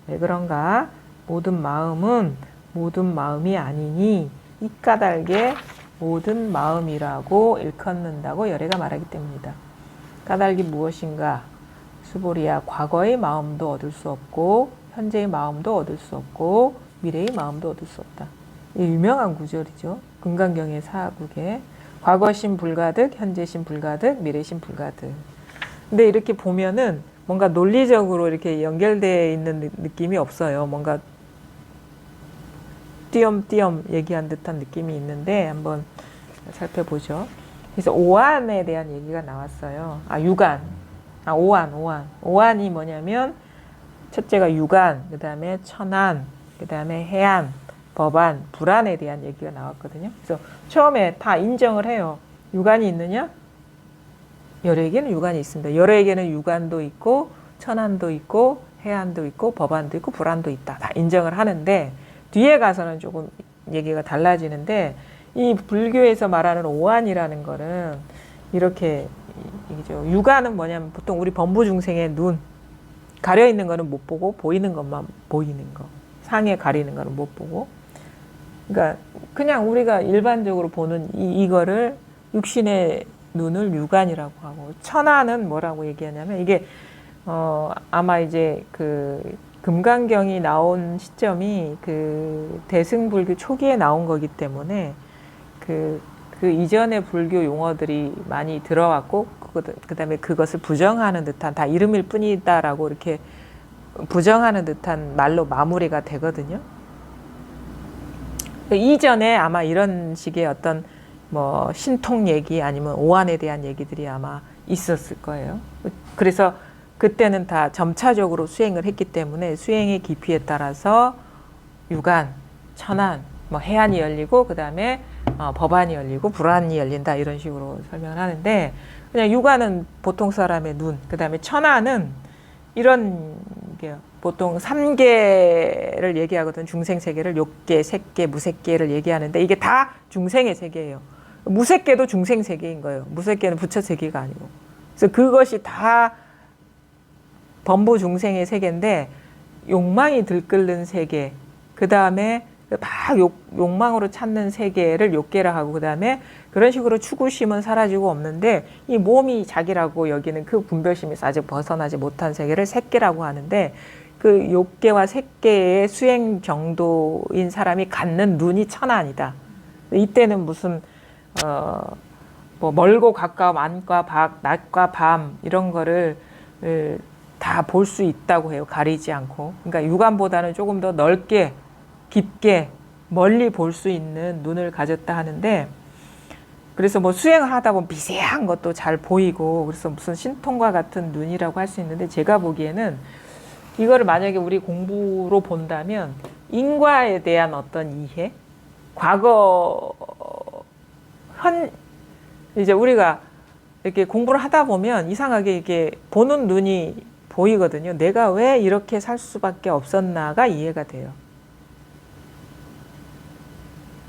왜 그런가? 모든 마음은 모든 마음이 아니니 이 까닭에 모든 마음이라고 일컫는다고 열애가 말하기 때문이다. 까닭이 무엇인가? 수보리야, 과거의 마음도 얻을 수 없고 현재의 마음도 얻을 수 없고 미래의 마음도 얻을 수 없다. 이 유명한 구절이죠. 금강경의 사국에 과거심 불가득, 현재심 불가득, 미래심 불가득. 근데 이렇게 보면은 뭔가 논리적으로 이렇게 연결되어 있는 느낌이 없어요. 뭔가 띄엄띄엄 얘기한 듯한 느낌이 있는데 한번 살펴보죠. 그래서 오한에 대한 얘기가 나왔어요. 유관. 오한. 오한이 뭐냐면 첫째가 유관, 그 다음에 천안, 그 다음에 해안, 법안, 불안에 대한 얘기가 나왔거든요. 그래서 처음에 다 인정을 해요. 유관이 있느냐? 열애에게는 유관이 있습니다. 열애에게는 유관도 있고 천안도 있고 해안도 있고 법안도 있고 불안도 있다. 다 인정을 하는데 뒤에 가서는 조금 얘기가 달라지는데 이 불교에서 말하는 오한이라는 거는 이렇게 얘기죠. 유관은 뭐냐면 보통 우리 범부 중생의 눈 가려 있는 거는 못 보고 보이는 것만 보이는 거. 상에 가리는 거는 못 보고. 그러니까 그냥 우리가 일반적으로 보는 이거를 육신의 눈을 유관이라고 하고 천안은 뭐라고 얘기하냐면 이게 아마 이제 그 금강경이 나온 시점이 그 대승불교 초기에 나온 거기 때문에 그 이전의 불교 용어들이 많이 들어왔고 그다음에 그것을 부정하는 듯한 다 이름일 뿐이다라고 이렇게 부정하는 듯한 말로 마무리가 되거든요. 이전에 아마 이런 식의 어떤 뭐 신통 얘기 아니면 오한에 대한 얘기들이 아마 있었을 거예요. 그래서 그때는 다 점차적으로 수행을 했기 때문에 수행의 깊이에 따라서 유관, 천안, 뭐 해안이 열리고 그 다음에 법안이 열리고 불안이 열린다 이런 식으로 설명을 하는데 그냥 유관은 보통 사람의 눈, 그 다음에 천안은 이런 게 보통 3계를 얘기하거든. 중생 세계를 욕계, 색계, 무색계를 얘기하는데 이게 다 중생의 세계예요. 무색계도 중생 세계인 거예요. 무색계는 부처 세계가 아니고. 그래서 그것이 다 범부 중생의 세계인데 욕망이 들끓는 세계, 그 다음에 다 욕망으로 찾는 세계를 욕계라 하고 그 다음에 그런 식으로 추구심은 사라지고 없는데 이 몸이 자기라고 여기는 그 분별심에서 아직 벗어나지 못한 세계를 색계라고 하는데 그 욕계와 색계의 수행 정도인 사람이 갖는 눈이 천안이다. 이때는 무슨 뭐 멀고 가까움, 안과 밖, 낮과 밤 이런 거를 다 볼 수 있다고 해요. 가리지 않고. 그러니까 육안보다는 조금 더 넓게 깊게 멀리 볼 수 있는 눈을 가졌다 하는데, 그래서 뭐 수행을 하다 보면 미세한 것도 잘 보이고, 그래서 무슨 신통과 같은 눈이라고 할 수 있는데, 제가 보기에는 이거를 만약에 우리 공부로 본다면 인과에 대한 어떤 이해, 과거 이제 우리가 이렇게 공부를 하다 보면 이상하게 이렇게 보는 눈이 보이거든요. 내가 왜 이렇게 살 수밖에 없었나가 이해가 돼요.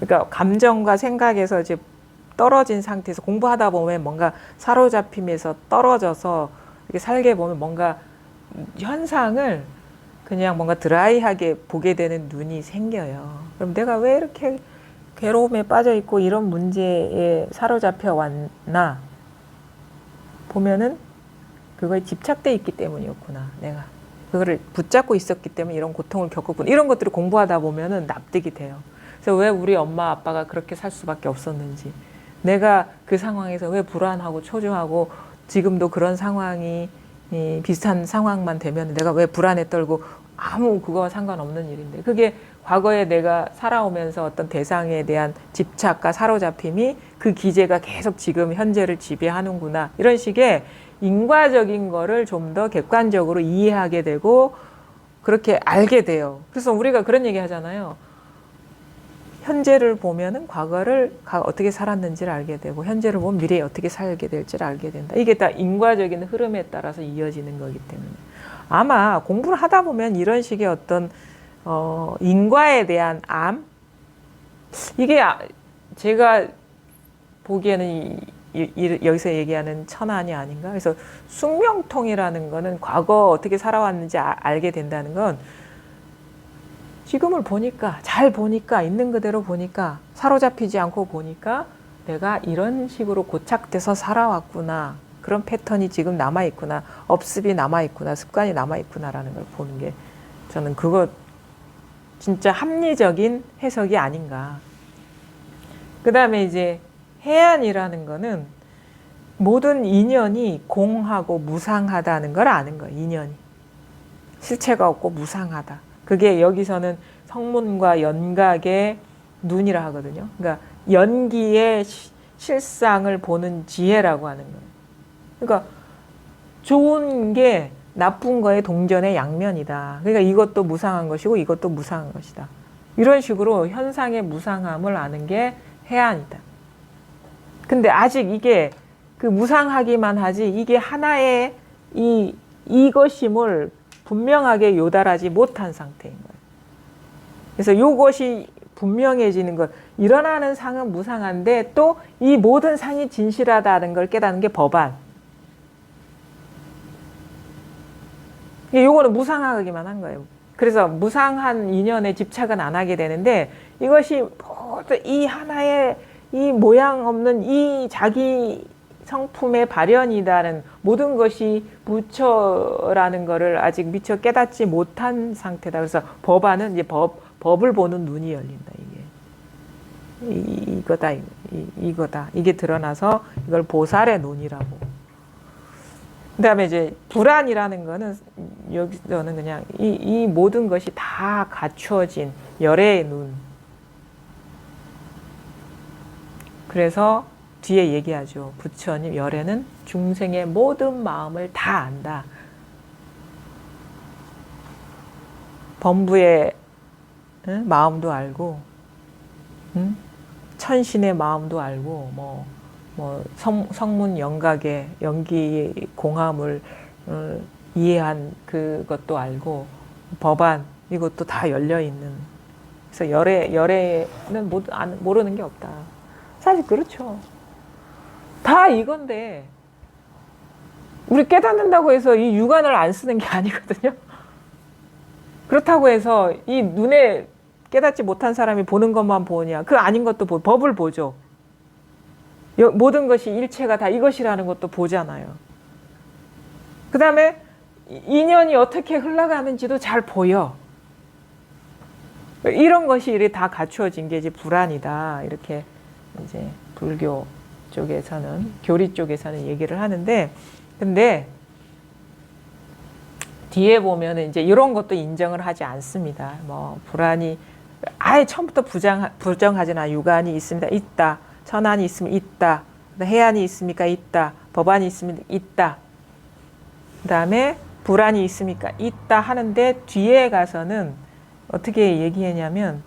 그러니까 감정과 생각에서 이제 떨어진 상태에서 공부하다 보면 뭔가 사로잡힘에서 떨어져서 이렇게 살게 보면 뭔가 현상을 그냥 뭔가 드라이하게 보게 되는 눈이 생겨요. 그럼 내가 왜 이렇게 괴로움에 빠져 있고 이런 문제에 사로잡혀 왔나 보면은 그거에 집착돼 있기 때문이었구나. 내가 그거를 붙잡고 있었기 때문에 이런 고통을 겪었구나. 이런 것들을 공부하다 보면은 납득이 돼요. 그래서 왜 우리 엄마 아빠가 그렇게 살 수밖에 없었는지, 내가 그 상황에서 왜 불안하고 초조하고 지금도 그런 상황이 비슷한 상황만 되면 내가 왜 불안에 떨고, 아무 그거와 상관없는 일인데, 그게 과거에 내가 살아오면서 어떤 대상에 대한 집착과 사로잡힘이 그 기제가 계속 지금 현재를 지배하는구나. 이런 식의 인과적인 거를 좀 더 객관적으로 이해하게 되고 그렇게 알게 돼요. 그래서 우리가 그런 얘기 하잖아요. 현재를 보면은 과거를 어떻게 살았는지를 알게 되고, 현재를 보면 미래에 어떻게 살게 될지를 알게 된다. 이게 다 인과적인 흐름에 따라서 이어지는 거기 때문에, 아마 공부를 하다 보면 이런 식의 어떤 인과에 대한 암, 이게 제가 보기에는 여기서 얘기하는 천안이 아닌가. 그래서 숙명통이라는 거는 과거 어떻게 살아왔는지 알게 된다는 건, 지금을 보니까, 잘 보니까, 있는 그대로 보니까, 사로잡히지 않고 보니까 내가 이런 식으로 고착돼서 살아왔구나. 그런 패턴이 지금 남아있구나. 업습이 남아있구나. 습관이 남아있구나라는 걸 보는 게, 저는 그거 진짜 합리적인 해석이 아닌가. 그 다음에 이제 해안이라는 거는 모든 인연이 공하고 무상하다는 걸 아는 거예요. 인연이. 실체가 없고 무상하다. 그게 여기서는 성문과 연각의 눈이라 하거든요. 그러니까 연기의 실상을 보는 지혜라고 하는 거예요. 그러니까 좋은 게 나쁜 거의 동전의 양면이다. 그러니까 이것도 무상한 것이고 이것도 무상한 것이다. 이런 식으로 현상의 무상함을 아는 게 해안이다. 근데 아직 이게 그 무상하기만 하지, 이게 하나의 이것임을 분명하게 요달하지 못한 상태인 거예요. 그래서 이것이 분명해지는 것, 일어나는 상은 무상한데 또 이 모든 상이 진실하다는 걸 깨닫는 게 법안. 이거는 무상하기만 한 거예요. 그래서 무상한 인연에 집착은 안 하게 되는데, 이것이 모두 이 하나의 이 모양 없는 이 자기 성품의 발현이다는, 모든 것이 부처라는 거를 아직 미처 깨닫지 못한 상태다. 그래서 법안은 이제 법을 보는 눈이 열린다. 이거다. 이게 드러나서 이걸 보살의 눈이라고. 그 다음에 이제 불안이라는 거는, 여기서는 그냥 이 모든 것이 다 갖추어진 열의 눈. 그래서 뒤에 얘기하죠. 부처님, 열애는 중생의 모든 마음을 다 안다. 범부의 마음도 알고, 천신의 마음도 알고, 성문 연각의 연기 공함을 이해한 그것도 알고, 법안 이것도 다 열려 있는. 그래서 열애는 모르는 게 없다. 사실 그렇죠. 다 이건데 우리 깨닫는다고 해서 이 육안을 안 쓰는 게 아니거든요. 그렇다고 해서 이 눈에 깨닫지 못한 사람이 보는 것만 보냐, 그 아닌 것도 법을 보죠. 모든 것이 일체가 다 이것이라는 것도 보잖아요. 그 다음에 인연이 어떻게 흘러가는지도 잘 보여. 이런 것이 다 갖추어진 게 이제 불안이다. 이렇게 이제 불교 쪽에서는, 교리 쪽에서는 얘기를 하는데, 근데 뒤에 보면은 이제 이런 것도 인정을 하지 않습니다. 불안이 아예 처음부터 부정하진 않아. 유관이 있습니다. 있다. 천안이 있으면 있다. 해안이 있습니까? 있다. 법안이 있으면 있다. 그 다음에 불안이 있습니까? 있다 하는데 뒤에 가서는 어떻게 얘기했냐면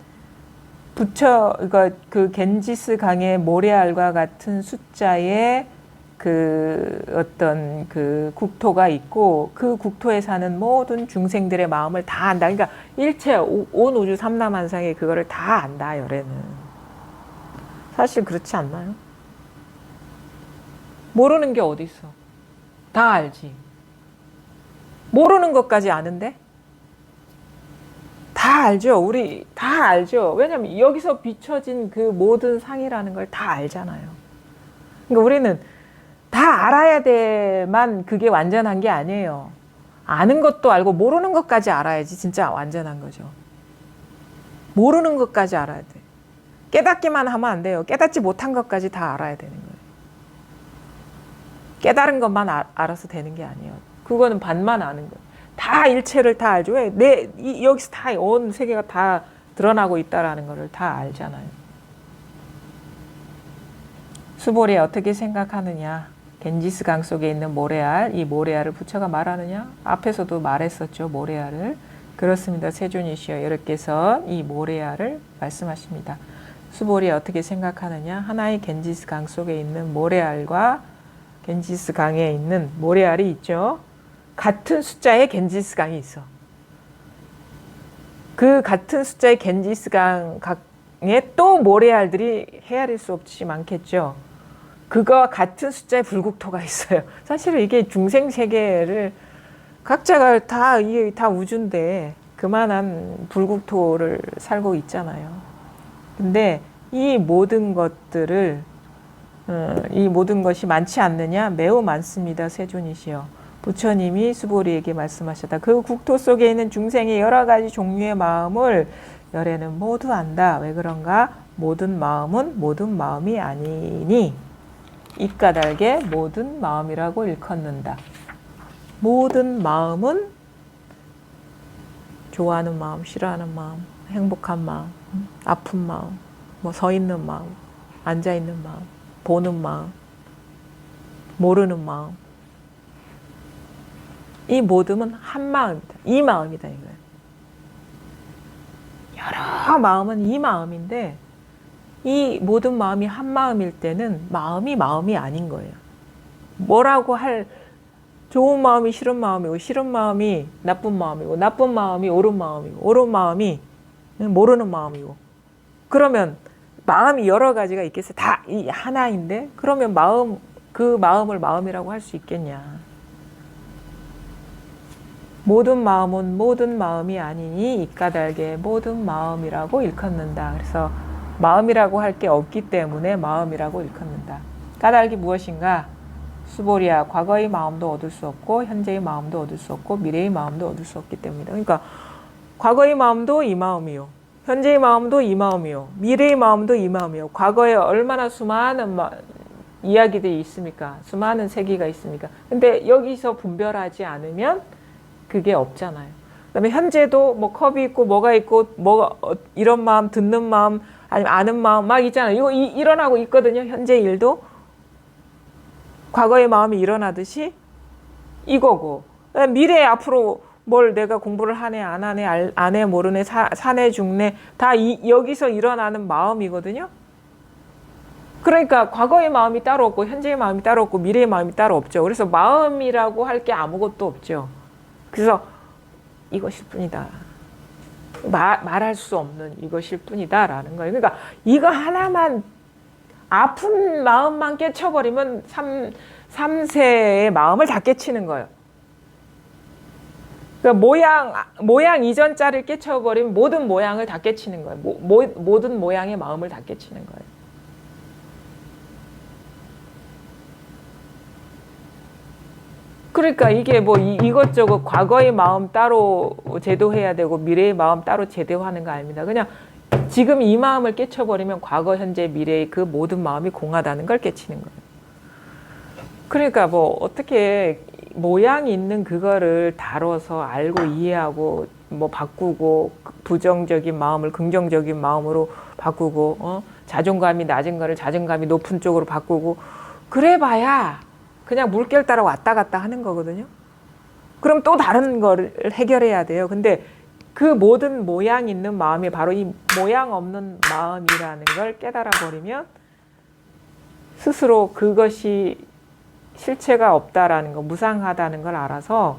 그 겐지스 강의 모래알과 같은 숫자의 그 어떤 그 국토가 있고 그 국토에 사는 모든 중생들의 마음을 다 안다. 그러니까 일체 온 우주 삼라만상에 그거를 다 안다. 열애는 사실 그렇지 않나요? 모르는 게 어디 있어? 다 알지. 모르는 것까지 아는데 다 알죠. 우리 다 알죠. 왜냐하면 여기서 비춰진 그 모든 상이라는 걸 다 알잖아요. 그러니까 우리는 다 알아야 돼만 그게 완전한 게 아니에요. 아는 것도 알고 모르는 것까지 알아야지 진짜 완전한 거죠. 모르는 것까지 알아야 돼. 깨닫기만 하면 안 돼요. 깨닫지 못한 것까지 다 알아야 되는 거예요. 깨달은 것만 알아서 되는 게 아니에요. 그거는 반만 아는 거예요. 다 일체를 다 알죠. 왜? 여기서 다 온 세계가 다 드러나고 있다라는 거를 다 알잖아요. 수보리 어떻게 생각하느냐? 겐지스 강 속에 있는 모래알, 이 모래알을 부처가 말하느냐? 앞에서도 말했었죠. 모래알을. 그렇습니다. 세존이시여 이렇게서 이 모래알을 말씀하십니다. 수보리 어떻게 생각하느냐? 하나의 겐지스 강 속에 있는 모래알과 겐지스 강에 있는 모래알이 있죠. 같은 숫자의 겐지스 강이 있어. 그 같은 숫자의 겐지스 강에 또 모래알들이 헤아릴 수 없이 많겠죠. 그거와 같은 숫자의 불국토가 있어요. 사실은 이게 중생 세계를 각자가 이게 다 우주인데 그만한 불국토를 살고 있잖아요. 근데 이 모든 것들을 이 모든 것이 많지 않느냐? 매우 많습니다. 세존이시여. 부처님이 수보리에게 말씀하셨다. 그 국토 속에 있는 중생의 여러 가지 종류의 마음을 열애는 모두 안다. 왜 그런가? 모든 마음은 모든 마음이 아니니 입가달게 모든 마음이라고 일컫는다. 모든 마음은 좋아하는 마음, 싫어하는 마음, 행복한 마음, 아픈 마음, 뭐 서 있는 마음, 앉아 있는 마음, 보는 마음, 모르는 마음. 이 모든 한 마음이다. 이 마음이다 이거예요. 여러 마음은 이 마음인데 이 모든 마음이 한 마음일 때는 마음이 아닌 거예요. 뭐라고 할 좋은 마음이 싫은 마음이고 싫은 마음이 나쁜 마음이고 나쁜 마음이 옳은 마음이고 옳은 마음이 모르는 마음이고 그러면 마음이 여러 가지가 있겠어요. 다 이 하나인데 그러면 그 마음을 마음이라고 할 수 있겠냐. 모든 마음은 모든 마음이 아니니 이까달게 모든 마음이라고 일컫는다. 그래서 마음이라고 할 게 없기 때문에 마음이라고 일컫는다. 까닭이 무엇인가? 수보리야, 과거의 마음도 얻을 수 없고 현재의 마음도 얻을 수 없고 미래의 마음도 얻을 수 없기 때문이다. 그러니까 과거의 마음도 이 마음이요. 현재의 마음도 이 마음이요. 미래의 마음도 이 마음이요. 과거에 얼마나 수많은 이야기들이 있습니까? 수많은 세계가 있습니까? 근데 여기서 분별하지 않으면 그게 없잖아요. 그다음에 현재도 뭐 컵이 있고 뭐가 있고 이런 마음, 듣는 마음, 아니면 아는 마음 막 있잖아요. 이거 일어나고 있거든요. 현재 일도 과거의 마음이 일어나듯이 이거고 미래에 앞으로 뭘 내가 공부를 하네 안 하네 안 해 모르네 사네 죽네 다 여기서 일어나는 마음이거든요. 그러니까 과거의 마음이 따로 없고 현재의 마음이 따로 없고 미래의 마음이 따로 없죠. 그래서 마음이라고 할 게 아무것도 없죠. 그래서 이것일 뿐이다. 말할 수 없는 이것일 뿐이다 라는 거예요. 그러니까 이거 하나만 아픈 마음만 깨쳐버리면 3세의 마음을 다 깨치는 거예요. 그러니까 모양 이전 자를 깨쳐버리면 모든 모양을 다 깨치는 거예요. 모든 모양의 마음을 다 깨치는 거예요. 그러니까 이게 뭐 이것저것 과거의 마음 따로 제도해야 되고 미래의 마음 따로 제도하는 거 아닙니다. 그냥 지금 이 마음을 깨쳐버리면 과거, 현재, 미래의 그 모든 마음이 공하다는 걸 깨치는 거예요. 그러니까 뭐 어떻게 모양이 있는 그거를 다뤄서 알고 이해하고 뭐 바꾸고 부정적인 마음을 긍정적인 마음으로 바꾸고 자존감이 낮은 거를 자존감이 높은 쪽으로 바꾸고 그래봐야 그냥 물결 따라 왔다 갔다 하는 거거든요. 그럼 또 다른 거를 해결해야 돼요. 근데 그 모든 모양 있는 마음이 바로 이 모양 없는 마음이라는 걸 깨달아 버리면 스스로 그것이 실체가 없다라는 거, 무상하다는 걸 알아서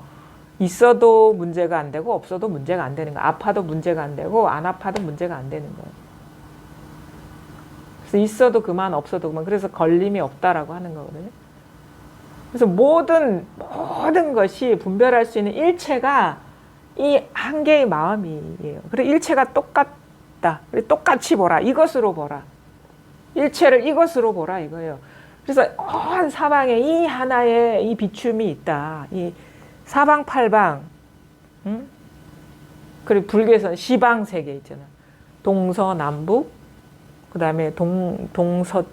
있어도 문제가 안 되고 없어도 문제가 안 되는 거, 아파도 문제가 안 되고 안 아파도 문제가 안 되는 거예요. 그래서 있어도 그만 없어도 그만. 그래서 걸림이 없다라고 하는 거거든요. 그래서 모든 것이 분별할 수 있는 일체가 이 한 개의 마음이에요. 그리고 일체가 똑같다. 똑같이 보라. 이것으로 보라. 일체를 이것으로 보라 이거예요. 그래서 온 사방에 이 하나의 이 비춤이 있다. 이 사방팔방, 그리고 불교에서는 시방 세계 있잖아. 동서남북, 그 다음에 동남쪽,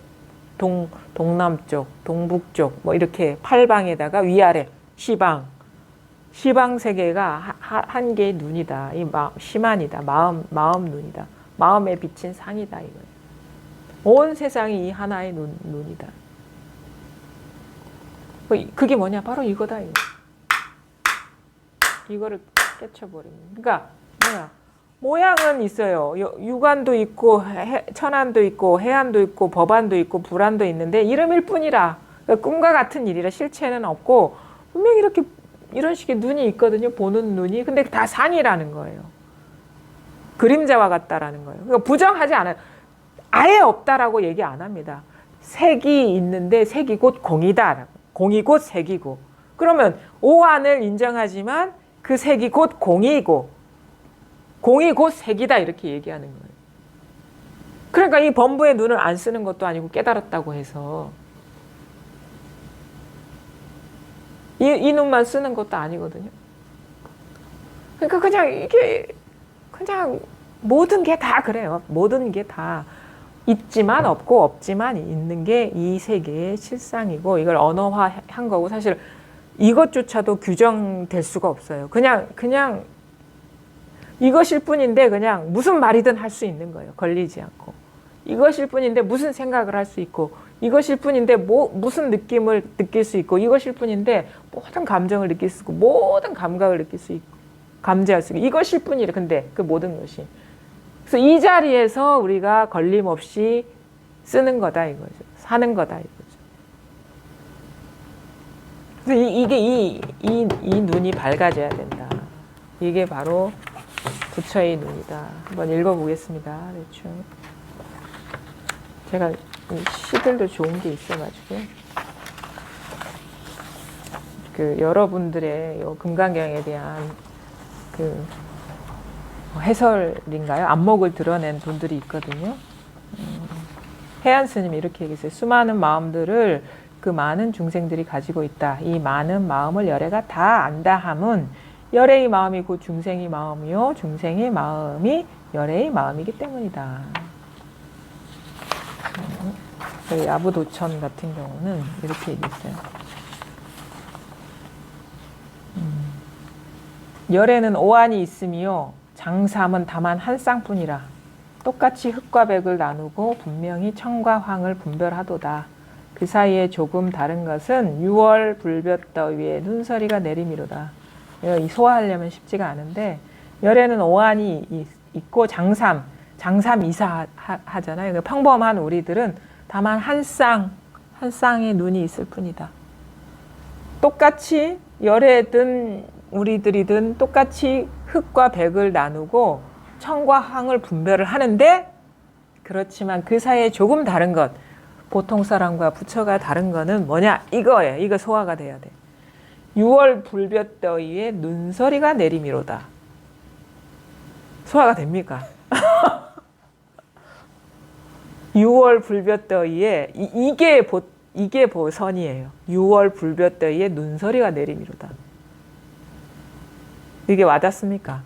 동북쪽, 뭐 이렇게 팔방에다가 위아래 시방 세계가 한 개의 눈이다. 이 시만이다. 마음 눈이다. 마음에 비친 상이다 이거예요. 온 세상이 이 하나의 눈이다. 그게 뭐냐? 바로 이거다. 이거를 깨쳐버리는. 그러니까 뭐야? 모양은 있어요. 유관도 있고 천안도 있고 해안도 있고 법안도 있고 불안도 있는데 이름일 뿐이라. 그러니까 꿈과 같은 일이라 실체는 없고 분명히 이렇게 이런 식의 눈이 있거든요. 보는 눈이. 근데 다 상이라는 거예요. 그림자와 같다라는 거예요. 그러니까 부정하지 않아요. 아예 없다라고 얘기 안 합니다. 색이 있는데 색이 곧 공이다. 공이 곧 색이고. 그러면 오안을 인정하지만 그 색이 곧 공이고 공이 곧 색이다 이렇게 얘기하는 거예요. 그러니까 이 범부의 눈을 안 쓰는 것도 아니고 깨달았다고 해서 이 눈만 쓰는 것도 아니거든요. 그러니까 그냥 이게 그냥 모든 게 다 그래요. 모든 게 다 있지만 없고 없지만 있는 게 이 세계의 실상이고 이걸 언어화한 거고 사실 이것조차도 규정될 수가 없어요. 그냥 이것일 뿐인데 그냥 무슨 말이든 할 수 있는 거예요. 걸리지 않고. 이것일 뿐인데 무슨 생각을 할 수 있고 이것일 뿐인데 무슨 느낌을 느낄 수 있고 이것일 뿐인데 모든 감정을 느낄 수 있고 모든 감각을 느낄 수 있고 감지할 수 있고 이것일 뿐이래. 근데 그 모든 것이. 그래서 이 자리에서 우리가 걸림없이 쓰는 거다 이거죠. 사는 거다 이거죠. 그래서 이게 이 눈이 밝아져야 된다. 이게 바로 부처의 눈이다. 한번 읽어보겠습니다. 대충. 제가 시들도 좋은 게 있어가지고 그 여러분들의 요 금강경에 대한 그 해설인가요? 안목을 드러낸 분들이 있거든요. 해안 스님이 이렇게 얘기했어요. 수많은 마음들을 그 많은 중생들이 가지고 있다. 이 많은 마음을 열애가 다 안다 함은 열애의 마음이 곧 중생의 마음이요. 중생의 마음이 열애의 마음이기 때문이다. 야부도천 같은 경우는 이렇게 얘기했어요. 열애는 오한이 있으며 장삼은 다만 한 쌍뿐이라. 똑같이 흙과 백을 나누고 분명히 청과 황을 분별하도다. 그 사이에 조금 다른 것은 유월 불볕더위에 눈서리가 내림이로다. 이 소화하려면 쉽지가 않은데 열애는 오한이 있고 장삼 이사 하잖아요. 평범한 우리들은 다만 한 쌍의 눈이 있을 뿐이다. 똑같이 열애든 우리들이든 똑같이 흙과 백을 나누고 청과 황을 분별을 하는데 그렇지만 그 사이에 조금 다른 것, 보통 사람과 부처가 다른 거는 뭐냐? 이거예요. 이거 소화가 돼야 돼. 6월 불볕더위에 눈서리가 내림이로다. 소화가 됩니까? 6월 불볕더위에 이게 보선이에요. 6월 불볕더위에 눈서리가 내림이로다. 이게 와닿습니까?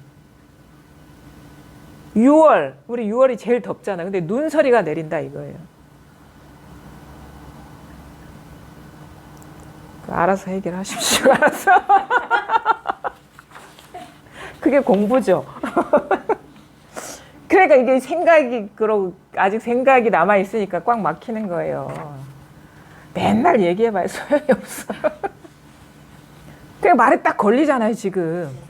6월, 우리 6월이 제일 덥잖아. 근데 눈서리가 내린다 이거예요. 알아서 해결하십시오. 알아서. 그게 공부죠. 그러니까 이게 생각이 아직 생각이 남아 있으니까 꽉 막히는 거예요. 맨날 얘기해봐야 소용이 없어. 그냥 말에 딱 걸리잖아요, 지금.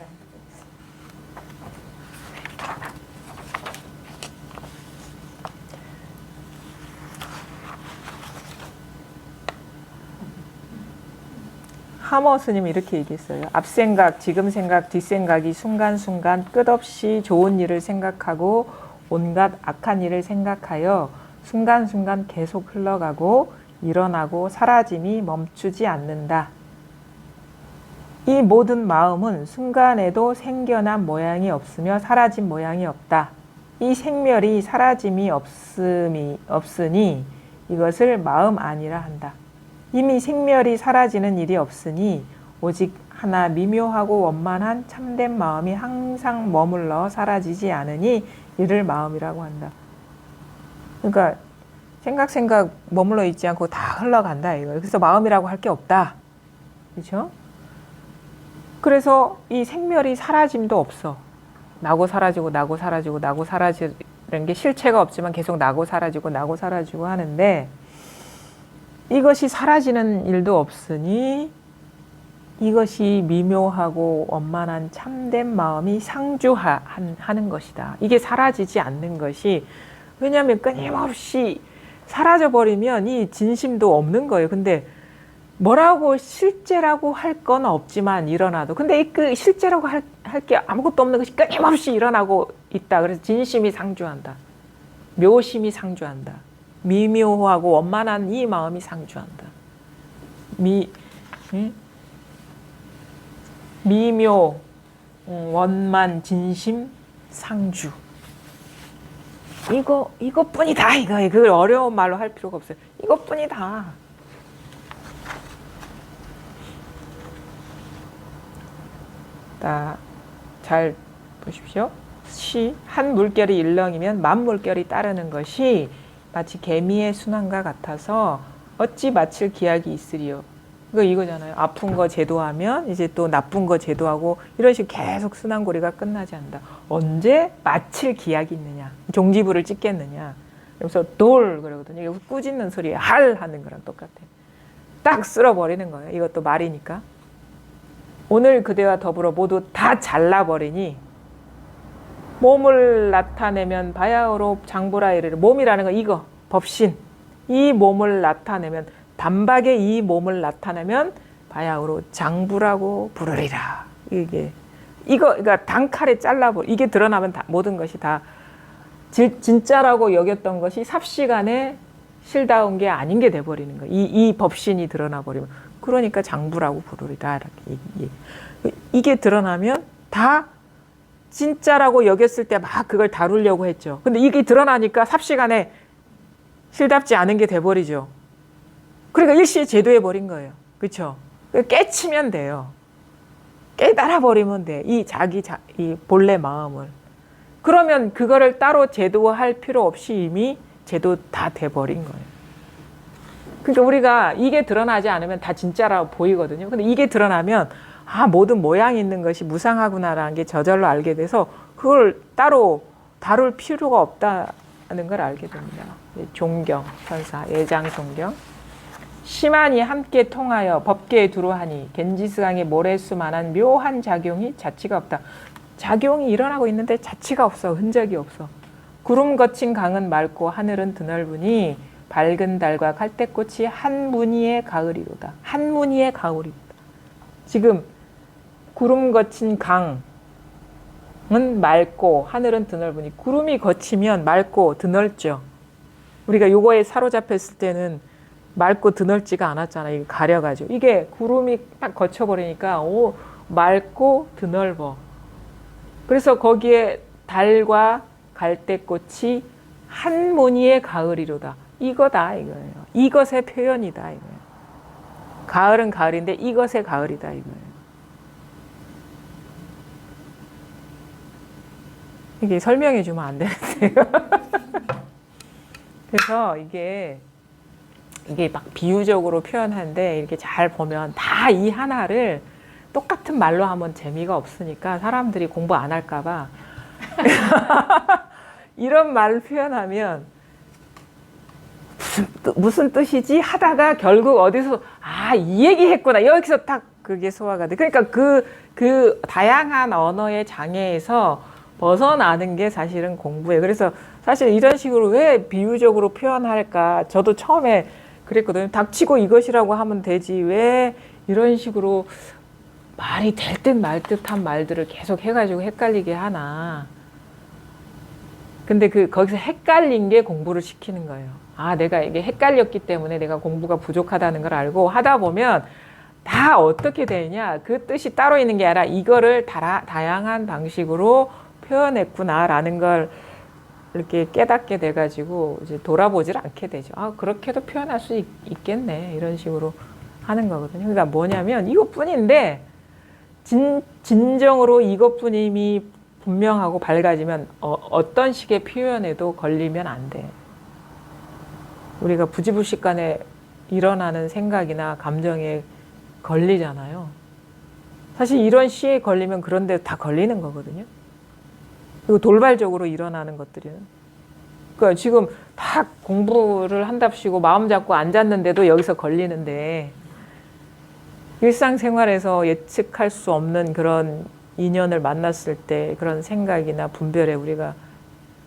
하머 스님이 이렇게 얘기했어요. 앞생각, 지금 생각, 뒷생각이 순간순간 끝없이 좋은 일을 생각하고 온갖 악한 일을 생각하여 순간순간 계속 흘러가고 일어나고 사라짐이 멈추지 않는다. 이 모든 마음은 순간에도 생겨난 모양이 없으며 사라진 모양이 없다. 이 생멸이 사라짐이 없으니 이것을 마음 아니라 한다. 이미 생멸이 사라지는 일이 없으니 오직 하나 미묘하고 원만한 참된 마음이 항상 머물러 사라지지 않으니 이를 마음이라고 한다. 그러니까 생각 머물러 있지 않고 다 흘러간다 이거예요. 그래서 마음이라고 할 게 없다. 그렇죠? 그래서 이 생멸이 사라짐도 없어. 나고 사라지고 나고 사라지고 나고 사라지는 게 실체가 없지만 계속 나고 사라지고 하는데 이것이 사라지는 일도 없으니 이것이 미묘하고 원만한 참된 마음이 상주하는 것이다. 이게 사라지지 않는 것이, 왜냐하면 끊임없이 사라져버리면 이 진심도 없는 거예요. 근데 뭐라고 실제라고 할 건 없지만 일어나도, 근데 그 실제라고 할 게 아무것도 없는 것이 끊임없이 일어나고 있다. 그래서 진심이 상주한다. 묘심이 상주한다. 미묘하고 원만한 이 마음이 상주한다. 미묘, 원만, 진심, 상주. 이것뿐이다. 이거예요. 그걸 어려운 말로 할 필요가 없어요. 이것뿐이다. 잘 보십시오. 시, 한 물결이 일렁이면 만 물결이 따르는 것이 마치 개미의 순환과 같아서 어찌 마칠 기약이 있으리요. 이거잖아요. 아픈 거 제도하면 이제 또 나쁜 거 제도하고 이런 식으로 계속 순환고리가 끝나지 않는다. 언제 마칠 기약이 있느냐. 종지부를 찍겠느냐. 그래서 돌 그러거든요. 이거 꾸짖는 소리에 할 하는 거랑 똑같아요. 딱 쓸어버리는 거예요. 이것도 말이니까. 오늘 그대와 더불어 모두 다 잘라버리니 몸을 나타내면 바야흐로 장부라 이르르. 몸이라는 건 이거 법신. 이 몸을 나타내면, 단박에 이 몸을 나타내면 바야흐로 장부라고 부르리라. 그러니까 단칼에 잘라버려. 이게 드러나면 모든 것이 다 진짜라고 여겼던 것이 삽시간에 실다운 게 아닌 게 돼버리는 거예요. 이 법신이 드러나 버리면. 그러니까 장부라고 부르리라. 이렇게 이게 드러나면 다 진짜라고 여겼을 때 막 그걸 다루려고 했죠. 근데 이게 드러나니까 삽시간에 실답지 않은 게 돼버리죠. 그러니까 일시에 제도해 버린 거예요. 그렇죠? 깨치면 돼요. 깨달아 버리면 돼. 이 본래 마음을. 그러면 그거를 따로 제도할 필요 없이 이미 제도 다 돼버린 거예요. 그러니까 우리가 이게 드러나지 않으면 다 진짜라고 보이거든요. 근데 이게 드러나면 모든 모양이 있는 것이 무상하구나라는 게 저절로 알게 돼서 그걸 따로 다룰 필요가 없다는 걸 알게 됩니다. 종경, 현사, 예장 종경. 심한이 함께 통하여 법계에 두루하니 겐지스강의 모래수만한 묘한 작용이 자취가 없다. 작용이 일어나고 있는데 자취가 없어. 흔적이 없어. 구름 거친 강은 맑고 하늘은 드넓으니 밝은 달과 갈대꽃이 한 무늬의 가을이로다. 한 무늬의 가을이로다. 지금 구름 거친 강은 맑고 하늘은 드넓으니, 구름이 거치면 맑고 드넓죠. 우리가 요거에 사로잡혔을 때는 맑고 드넓지가 않았잖아요. 이게 가려가지고. 이게 구름이 딱 거쳐버리니까 맑고 드넓어. 그래서 거기에 달과 갈대꽃이 한 무늬의 가을이로다. 이거다 이거예요. 이것의 표현이다 이거예요. 가을은 가을인데 이것의 가을이다 이거예요. 이게 설명해 주면 안 되는데요. 그래서 이게 막 비유적으로 표현하는데 이렇게 잘 보면 다 이 하나를 똑같은 말로 하면 재미가 없으니까 사람들이 공부 안 할까 봐 이런 말을 표현하면 무슨 뜻이지 하다가 결국 어디서 이 얘기 했구나 여기서 딱 그게 소화가 돼. 그러니까 그 다양한 언어의 장애에서 벗어나는 게 사실은 공부예요. 그래서 사실 이런 식으로 왜 비유적으로 표현할까 저도 처음에 그랬거든요. 닥치고 이것이라고 하면 되지 왜 이런 식으로 말이 될 듯 말 듯한 말들을 계속 해가지고 헷갈리게 하나. 근데 거기서 헷갈린 게 공부를 시키는 거예요. 내가 이게 헷갈렸기 때문에 내가 공부가 부족하다는 걸 알고 하다 보면 다 어떻게 되냐. 그 뜻이 따로 있는 게 아니라 이거를 다양한 방식으로 표현했구나라는 걸 이렇게 깨닫게 돼가지고 이제 돌아보질 않게 되죠. 그렇게도 표현할 수 있겠네. 이런 식으로 하는 거거든요. 그러니까 뭐냐면 이것뿐인데 진정으로 이것뿐임이 분명하고 밝아지면 어떤 식의 표현에도 걸리면 안 돼. 우리가 부지불식간에 일어나는 생각이나 감정에 걸리잖아요. 사실 이런 시에 걸리면 그런 데 다 걸리는 거거든요. 그리고 돌발적으로 일어나는 것들이는. 그러니까 지금 다 공부를 한답시고 마음 잡고 앉았는데도 여기서 걸리는데 일상생활에서 예측할 수 없는 그런 인연을 만났을 때 그런 생각이나 분별에 우리가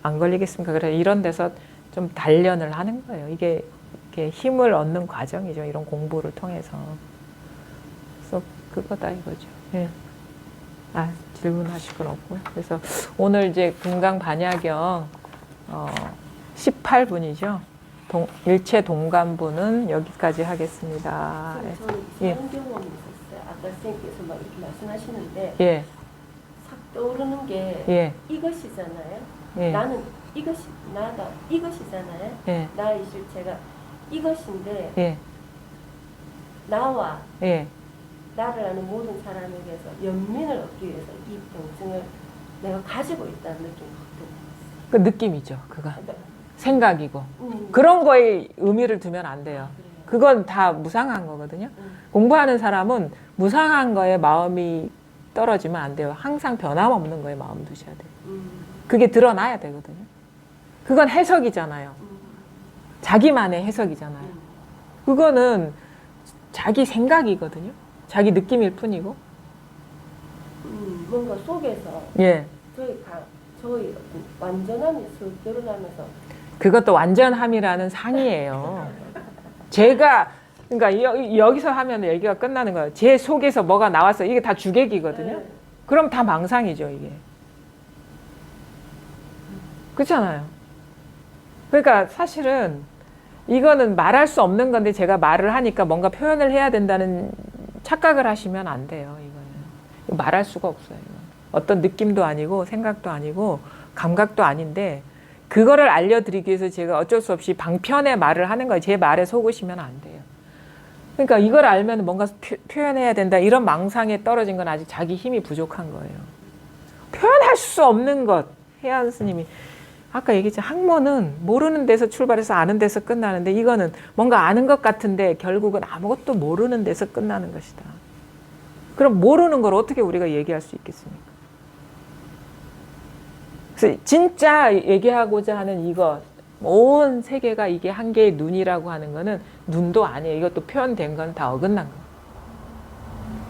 안 걸리겠습니까? 그래서 이런 데서 좀 단련을 하는 거예요. 이게 힘을 얻는 과정이죠. 이런 공부를 통해서. 그래서 그거다 이거죠. 예. 질문하실 건 없고요. 그래서 오늘 이제 금강반야경 18분이죠. 일체 동관부는 여기까지 하겠습니다. 저는 예. 이상한 경험이 있었어요. 아까 선생님께서 막 이렇게 말씀하시는데 예. 싹 떠오르는 게 예. 이것이잖아요. 예. 나는 이것이 나다 이것이잖아요. 예. 나의 실체가 이것인데 예. 나와 예. 나를 아는 모든 사람에게서 연민을 얻기 위해서 이 병증을 내가 가지고 있다는 느낌이 확 들었어요. 그 느낌이죠. 그거. 생각이고. 음. 그런 거에 의미를 두면 안 돼요. 그래요. 그건 다 무상한 거거든요. 공부하는 사람은 무상한 거에 마음이 떨어지면 안 돼요. 항상 변함없는 거에 마음 두셔야 돼요. 그게 드러나야 되거든요. 그건 해석이잖아요. 자기만의 해석이잖아요. 그거는 자기 생각이거든요. 자기 느낌일 뿐이고. 뭔가 속에서 예. 저희 완전함이 쓱 드러나면서 그것도 완전함이라는 상이에요. 그러니까 여기서 하면 얘기가 끝나는 거예요. 제 속에서 뭐가 나왔어. 이게 다 주객이거든요. 네. 그럼 다 망상이죠, 이게. 그렇잖아요. 그러니까 사실은 이거는 말할 수 없는 건데 제가 말을 하니까 뭔가 표현을 해야 된다는 착각을 하시면 안 돼요, 이거는. 말할 수가 없어요. 이건. 어떤 느낌도 아니고 생각도 아니고 감각도 아닌데 그거를 알려드리기 위해서 제가 어쩔 수 없이 방편의 말을 하는 거예요. 제 말에 속으시면 안 돼요. 그러니까 이걸 알면 뭔가 표현해야 된다. 이런 망상에 떨어진 건 아직 자기 힘이 부족한 거예요. 표현할 수 없는 것. 혜안 스님이 아까 얘기했죠. 학문은 모르는 데서 출발해서 아는 데서 끝나는데 이거는 뭔가 아는 것 같은데 결국은 아무것도 모르는 데서 끝나는 것이다. 그럼 모르는 걸 어떻게 우리가 얘기할 수 있겠습니까? 그래서 진짜 얘기하고자 하는 이것, 온 세계가 이게 한 개의 눈이라고 하는 거는 눈도 아니에요. 이것도 표현된 건 다 어긋난 거예요.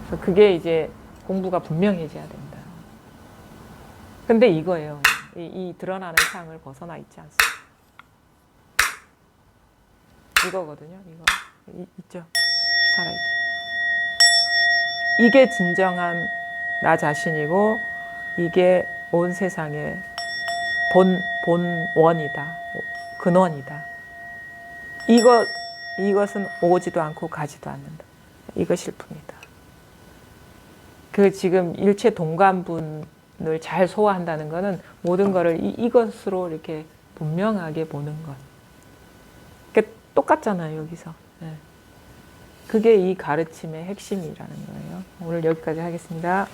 그래서 그게 이제 공부가 분명해져야 된다. 근데 이거예요. 이 드러나는 상을 벗어나 있지 않습니다. 이거거든요. 이거 있죠. 살아있죠. 이게 진정한 나 자신이고 이게 온 세상의 본원이다. 근원이다. 이것은 오지도 않고 가지도 않는다. 이것일 뿐이다. 지금 일체 동관분을 잘 소화한다는 것은 모든 것을 이것으로 이렇게 분명하게 보는 것. 그게 똑같잖아요, 여기서. 네. 그게 이 가르침의 핵심이라는 거예요. 오늘 여기까지 하겠습니다.